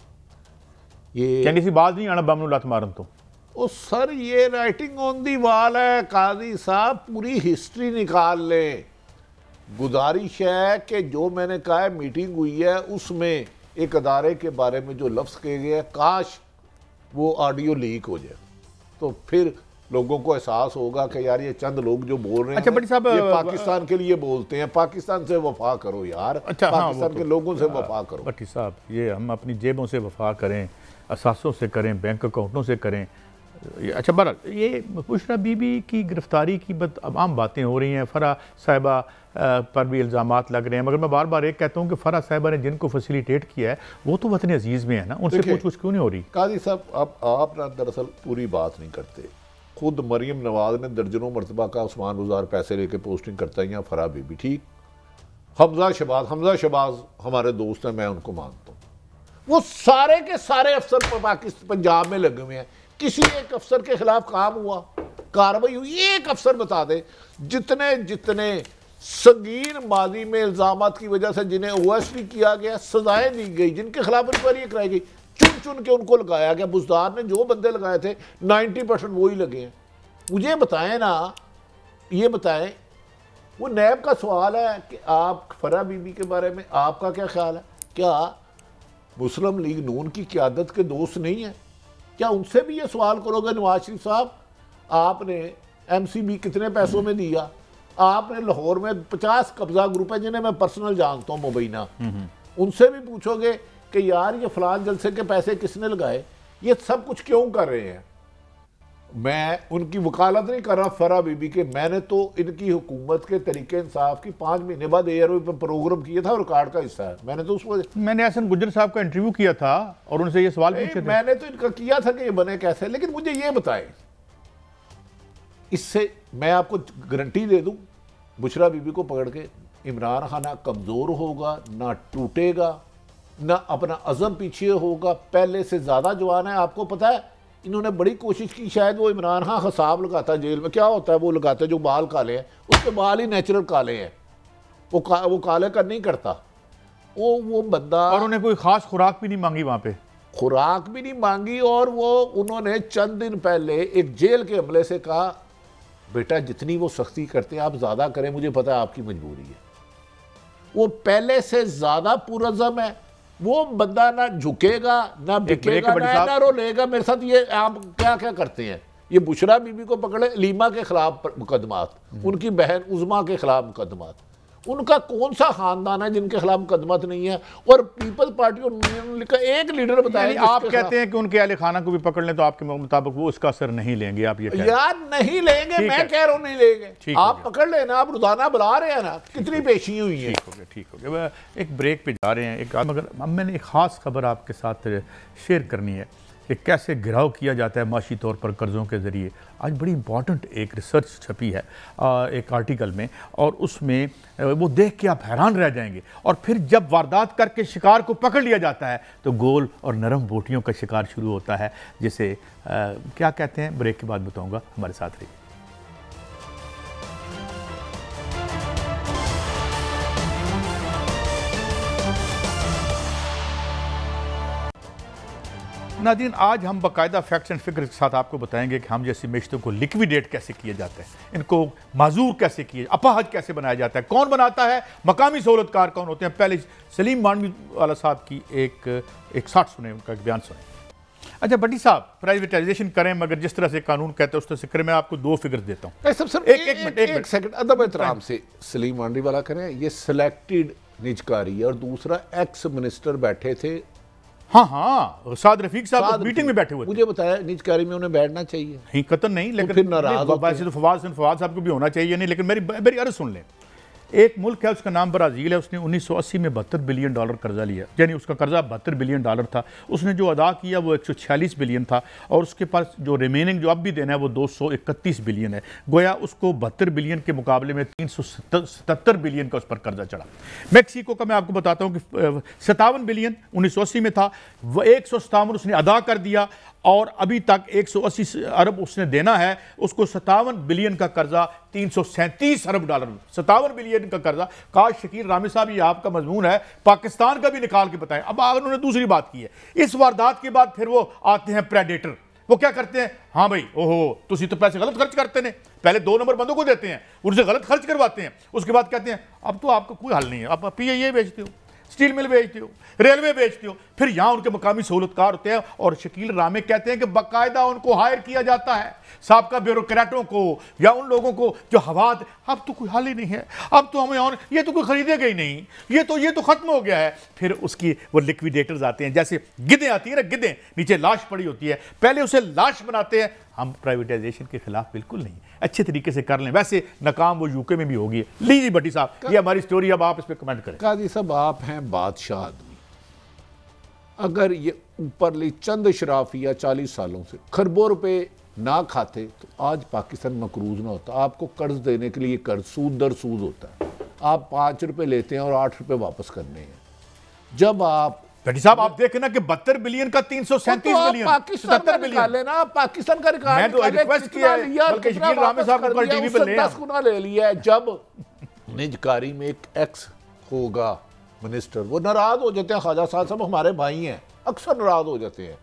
ये कहने सी बात नहीं आना बम लत मारन तो ओ सर, ये राइटिंग ऑन दी वॉल है। काजी साहब पूरी हिस्ट्री निकाल लें। गुजारिश है कि जो मैंने कहा है मीटिंग हुई है उसमें एक अदारे के बारे में जो लफ्ज़ कहे गए हैं, काश वो ऑडियो लीक हो जाए तो फिर लोगों को एहसास होगा कि यार ये चंद लोग जो बोल रहे हैं, अच्छा, बड़ी साहब, ये पाकिस्तान के लिए बोलते हैं। पाकिस्तान से वफा करो यार। अच्छा, पाकिस्तान के लोगों से वफा करो। भट्टी साहब, ये हम अपनी जेबों से वफा करें, असासों से करें, बैंक अकाउंटों से करें। अच्छा, बहरहाल ये बुशरा बीबी की गिरफ्तारी की आम बातें हो रही हैं, फरा साहिबा पर भी इल्ज़ामात लग रहे हैं, मगर मैं बार बार एक कहता हूँ कि फरा साहिबा ने जिनको फैसिलिटेट किया है वो तो वतन अजीज़ में है ना, उनसे पूछ क्यों नहीं हो रही? काजी साहब, अब आप ना दरअसल पूरी बात नहीं करते। खुद मरियम नवाज ने दर्जनों मरतबा का उस्मान गुजार पैसे लेके पोस्टिंग करता है, या फरा बीबी ठीक, हमजा शबाज हमारे दोस्त हैं, मैं उनको मानता हूँ। वो सारे के सारे अफसर पाकिस्तान पंजाब में लगे हुए हैं। किसी एक अफसर के खिलाफ काम हुआ, कार्रवाई हुई? एक अफसर बता दे जितने जितने संगीन माजी में इल्जामात की वजह से जिन्हें ओएसडी किया गया, सजाएं दी गई, जिनके खिलाफ इंक्वायरी कराई गई, चुन चुन के उनको लगाया गया। बुजदार ने जो बंदे लगाए थे 90% वही लगे हैं। मुझे बताएं ना, ये बताएं, वो नैब का सवाल है कि आप फरा बीबी के बारे में आपका क्या ख्याल है? क्या मुस्लिम लीग नून की क़यादत के दोस्त नहीं है? क्या उनसे भी ये सवाल करोगे नवाज शरीफ साहब, आपने MCB कितने पैसों में दिया? आपने लाहौर में 50 कब्जा ग्रुप है जिन्हें मैं पर्सनल जानता हूँ, मुबैना, उनसे भी पूछोगे कि यार ये फलान जलसे के पैसे किसने लगाए? ये सब कुछ क्यों कर रहे हैं? मैं उनकी वकालत नहीं कर रहा फरा बीबी के, मैंने तो इनकी हुकूमत के तरीके इंसाफ की 5 महीने बाद एयरवे पर प्रोग्राम किया था, रिकॉर्ड का हिस्सा है। मैंने तो उसको मैंने हसन गुज्जर साहब का इंटरव्यू किया था और उनसे ये सवाल पूछे थे। मैंने तो इनका किया था कि ये बने कैसे, लेकिन मुझे ये बताएं, इससे मैं आपको गारंटी दे दूं, बुशरा बीबी को पकड़ के इमरान खान ना कमज़ोर होगा, ना टूटेगा, ना अपना अज़म पीछे होगा, पहले से ज़्यादा जवान है। आपको पता है इन्होंने बड़ी कोशिश की, शायद वो इमरान खान हिसाब लगाता जेल में, क्या होता है वो लगाता है जो बाल काले हैं, उसके बाल ही नेचुरल काले हैं, वो काले का नहीं करता वो बंदा। और उन्हें कोई ख़ास खुराक भी नहीं मांगी, वहाँ पे खुराक भी नहीं मांगी। और वो उन्होंने चंद दिन पहले एक जेल के अमले से कहा, बेटा जितनी वो सख्ती करते हैं आप ज़्यादा करें, मुझे पता है आपकी मजबूरी है। वो पहले से ज़्यादा पुरज़म है, वो बंदा ना झुकेगा ना बिकेगा ना रोलेगा। मेरे साथ ये आप क्या क्या करते हैं, ये बुशरा बीबी को पकड़े, लीमा के खिलाफ मुकदमात, उनकी बहन उज़मा के खिलाफ मुकदमात, उनका कौन सा खानदान है जिनके खिलाफ मुकदमत नहीं है? और पीपल्स पार्टी और का एक लीडर बताया, आप कहते हैं कि उनके अहले खाना को भी पकड़ लें तो आपके मुताबिक वो उसका असर नहीं लेंगे? आप ये यार नहीं लेंगे, मैं कह रहा हूँ नहीं लेंगे। आप पकड़ लेना, आप रोजाना बुला रहे हैं ना, कितनी पेशी हुई है। ठीक हो गया। एक ब्रेक पे जा रहे हैं, मगर मैंने एक ख़ास खबर आपके साथ शेयर करनी है। कि कैसे गिराव किया जाता है माशी तौर पर कर्ज़ों के ज़रिए। आज बड़ी इंपॉर्टेंट एक रिसर्च छपी है एक आर्टिकल में, और उसमें वो देख के आप हैरान रह जाएंगे। और फिर जब वारदात करके शिकार को पकड़ लिया जाता है तो गोल और नरम बोटियों का शिकार शुरू होता है, जिसे क्या कहते हैं, ब्रेक के बाद बताऊँगा। हमारे साथ रहिए। नाज़रीन, आज हम बाकायदा फैक्ट्स एंड फिगर के साथ आपको बताएंगे कि हम जैसी मैशतों को लिक्विडेट कैसे किया जाता है, इनको माजूर कैसे किए, अपाहज कैसे बनाया जाता है, कौन बनाता है, मकामी सहूलतकार कौन होते हैं। पहले सलीम मांडवी वाला साहब की एक साठ सुने, उनका एक बयान सुने। अच्छा भट्टी साहब, प्राइवेटाइजेशन करें मगर जिस तरह से कानून कहते हैं उस तरह से करें। मैं आपको दो फिगर्स देता हूँ। एक सेकंड अदब एहतराम से सलीम मांडवी वाला करें, ये सिलेक्टेड निजकारी है, और दूसरा एक्स मिनिस्टर बैठे थे। हाँ, साद रफीक साहब मीटिंग में बैठे हुए। मुझे बताया निजकारी में उन्हें बैठना चाहिए। नहीं, कतन नहीं, लेकिन फिर नाराज वैसे तो फवाद साहब को भी होना चाहिए नहीं, लेकिन मेरी अर्ज सुन लें। एक मुल्क है, उसका नाम ब्राज़ील है, उसने 1980 में $72 बिलियन कर्जा लिया, यानी उसका कर्जा $72 बिलियन था। उसने जो अदा किया वो 146 बिलियन था, और उसके पास जो रिमेनिंग जो अब भी देना है वो 231 बिलियन है। गोया उसको 72 बिलियन के मुकाबले में 377 बिलियन का उस पर कर्जा चढ़ा। मैक्सिको का मैं आपको बताता हूँ कि 57 बिलियन 1980 में था, वह 157 उसने अदा कर दिया, और अभी तक 180 अरब उसने देना है। उसको 57 बिलियन का कर्जा, 337 अरब डॉलर, 57 बिलियन का कर्जा। काश शकील रामी साहब, ये आपका मजमून है, पाकिस्तान का भी निकाल के बताएं। अब उन्होंने दूसरी बात की है, इस वारदात के बाद फिर वो आते हैं प्रेडेटर। वो क्या करते हैं, हाँ भाई, ओहो तुसी तो पैसे गलत खर्च करते हैं। पहले 2 नंबर बंदों को देते हैं, उनसे गलत खर्च करवाते हैं, उसके बाद कहते हैं अब तो आपका कोई हल नहीं है, आप PIA बेचते हो, स्टील मिल बेचते हो, रेलवे बेचते हो। फिर यहां उनके मकामी सहूलतकार होते हैं, और शकील रामे कहते हैं कि बाकायदा उनको हायर किया जाता है, साबका ब्यूरोक्रेटों को या उन लोगों को जो हवा। अब तो कोई हाल ही नहीं है, अब तो हमें, और ये तो कोई खरीदेगा ही नहीं, ये तो खत्म हो गया है। फिर उसकी वो लिक्विडेटर्स आते हैं, जैसे गिद्धें आती है ना, गिद्धें, नीचे लाश पड़ी होती है, पहले उसे लाश बनाते हैं। हम प्राइवेटाइजेशन के खिलाफ बिल्कुल नहीं, अच्छे तरीके से कर लें। वैसे नाकाम वो यूके में भी होगी। लीजिए भट्टी साहब, ये हमारी स्टोरी, अब आप इस पर कमेंट करें। काजी साहब, आप हैं बादशाह आदमी, अगर ये ऊपर ली चंद शराफिया 40 सालों से खरबों रुपए ना खाते तो आज पाकिस्तान मकरूज ना होता। आपको कर्ज देने के लिए कर्ज सूद दर सूद होता है, आप 5 रुपए लेते हैं और 8 रुपए वापस करने हैं। जब आप भट्टी साहब, आप देखें ना कि 72 बिलियन का 337 बिलियन, पाकिस्तान का रिकॉर्ड लेना, पाकिस्तान का रिकॉर्ड मैं तो रिक्वेस्ट किया है, बल्कि शकील रामे साहब को कल टीवी पे ले 10 गुना ले लिया है। जब निजकारी में एक एक्स होगा मिनिस्टर, वो नाराज हो जाते हैं। ख्वाजा साहब हमारे भाई हैं, अक्सर नाराज हो जाते हैं।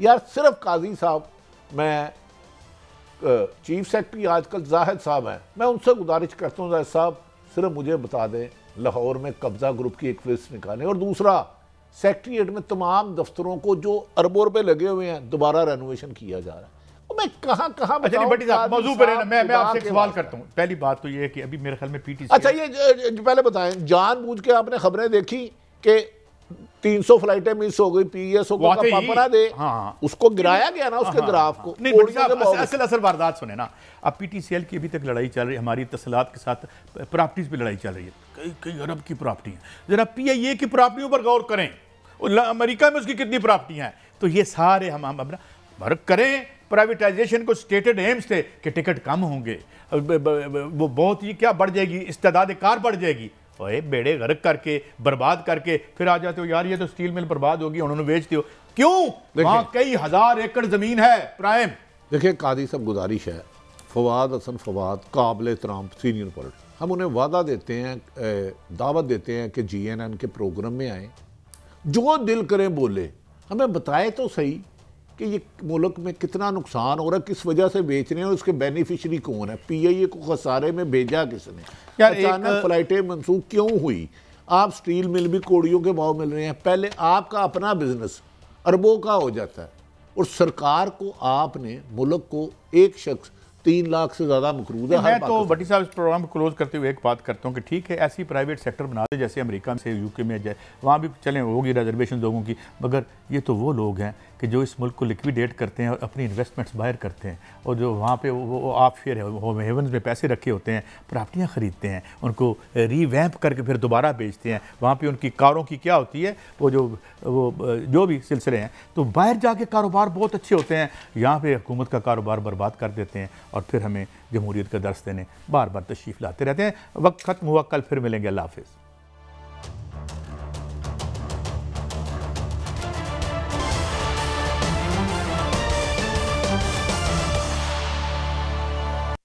यार सिर्फ काजी साहब, मैं चीफ सेक्रेटरी आजकल जाहिद साहब हैं, मैं उनसे गुजारिश करता हूँ, जाहिद साहब सिर्फ मुझे बता दें लाहौर में कब्जा ग्रुप की एक फहरिस्त निकालें, और दूसरा सेक्रेटरीट में तमाम दफ्तरों को जो अरबों रुपए लगे हुए हैं दोबारा रेनोवेशन किया जा रहा है। मैं कहाँ मौजू पर मैं आपसे एक सवाल करता हूँ। पहली बात तो ये है कि अभी मेरे ख्याल में PTC, अच्छा ये पहले बताएं, जानबूझ के आपने खबरें देखी कि 300 फ्लाइटें मिस हो गई, PSO को पापा दे, हाँ, उसको गिराया गया ना, उसके ग्राफ को। असल वारदात सुने ना, अब PTCL की अभी तक लड़ाई चल रही है, हमारी तसलात के साथ प्रॉपर्टीज पे लड़ाई चल रही है, कई अरब की प्रॉपर्टी है। जरा PIA की प्रॉपर्टियों पर गौर करें, अमेरिका में उसकी कितनी प्रॉपर्टी हैं। तो ये सारे हम अपना वर्क करें। प्राइवेटाइजेशन को स्टेटेड एम्स थे कि टिकट कम होंगे, वो बहुत ही क्या बढ़ जाएगी, इस्तेदाद कार बढ़ जाएगी। ओए बेड़े गर्क करके बर्बाद करके फिर आ जाते हो, यार ये तो स्टील मिल बर्बाद होगी, उन्होंने बेचते हो क्यों? वहाँ कई हजार एकड़ जमीन है प्राइम। देखिए कादी साहब, गुजारिश है, फवाद हसन फवाद काबिल एहतराम सीनियर पॉलिटिशियन, हम उन्हें वादा देते हैं, दावत देते हैं कि GNN के प्रोग्राम में आए, जो दिल करें बोले, हमें बताए तो सही कि ये मुल्क में कितना नुकसान हो रहा है, किस वजह से बेच रहे हैं, और उसके बेनिफिशरी कौन है, PIA को खसारे में भेजा किसने, अचानक फ्लाइटें मंसूख क्यों हुई, आप स्टील मिल भी कोड़ियों के भाव मिल रहे हैं। पहले आपका अपना बिजनेस अरबों का हो जाता है, और सरकार को आपने मुल्क को एक शख्स 3 लाख से ज़्यादा मकरूज है। मैं तो भट्टी साहब इस प्रोग्राम को क्लोज करते हुए एक बात करता हूँ कि ठीक है, ऐसी प्राइवेट सेक्टर बना दे जैसे अमेरिका से UK में जाए, वहाँ भी चलें, होगी रिजर्वेशन लोगों की, मगर ये तो वो लोग हैं कि जो इस मुल्क को लिक्विडेट करते हैं और अपनी इन्वेस्टमेंट्स बाहर करते हैं, और जो वहाँ पे वो ऑफ शेयर हेवन्स में पैसे रखे होते हैं, प्रॉपर्टियाँ ख़रीदते हैं, उनको रीवैम्प करके फिर दोबारा बेचते हैं, वहाँ पे उनकी कारों की क्या होती है, वो जो भी सिलसिले हैं, तो बाहर जाके कारोबार बहुत अच्छे होते हैं, यहाँ पे हुकूमत का कारोबार बर्बाद कर देते हैं और फिर हमें जमहूरियत का दर्स देने बार बार तशरीफ़ लाते रहते हैं। वक्त ख़त्म हुआ, कल फिर मिलेंगे। अल्लाह हाफ़िज़।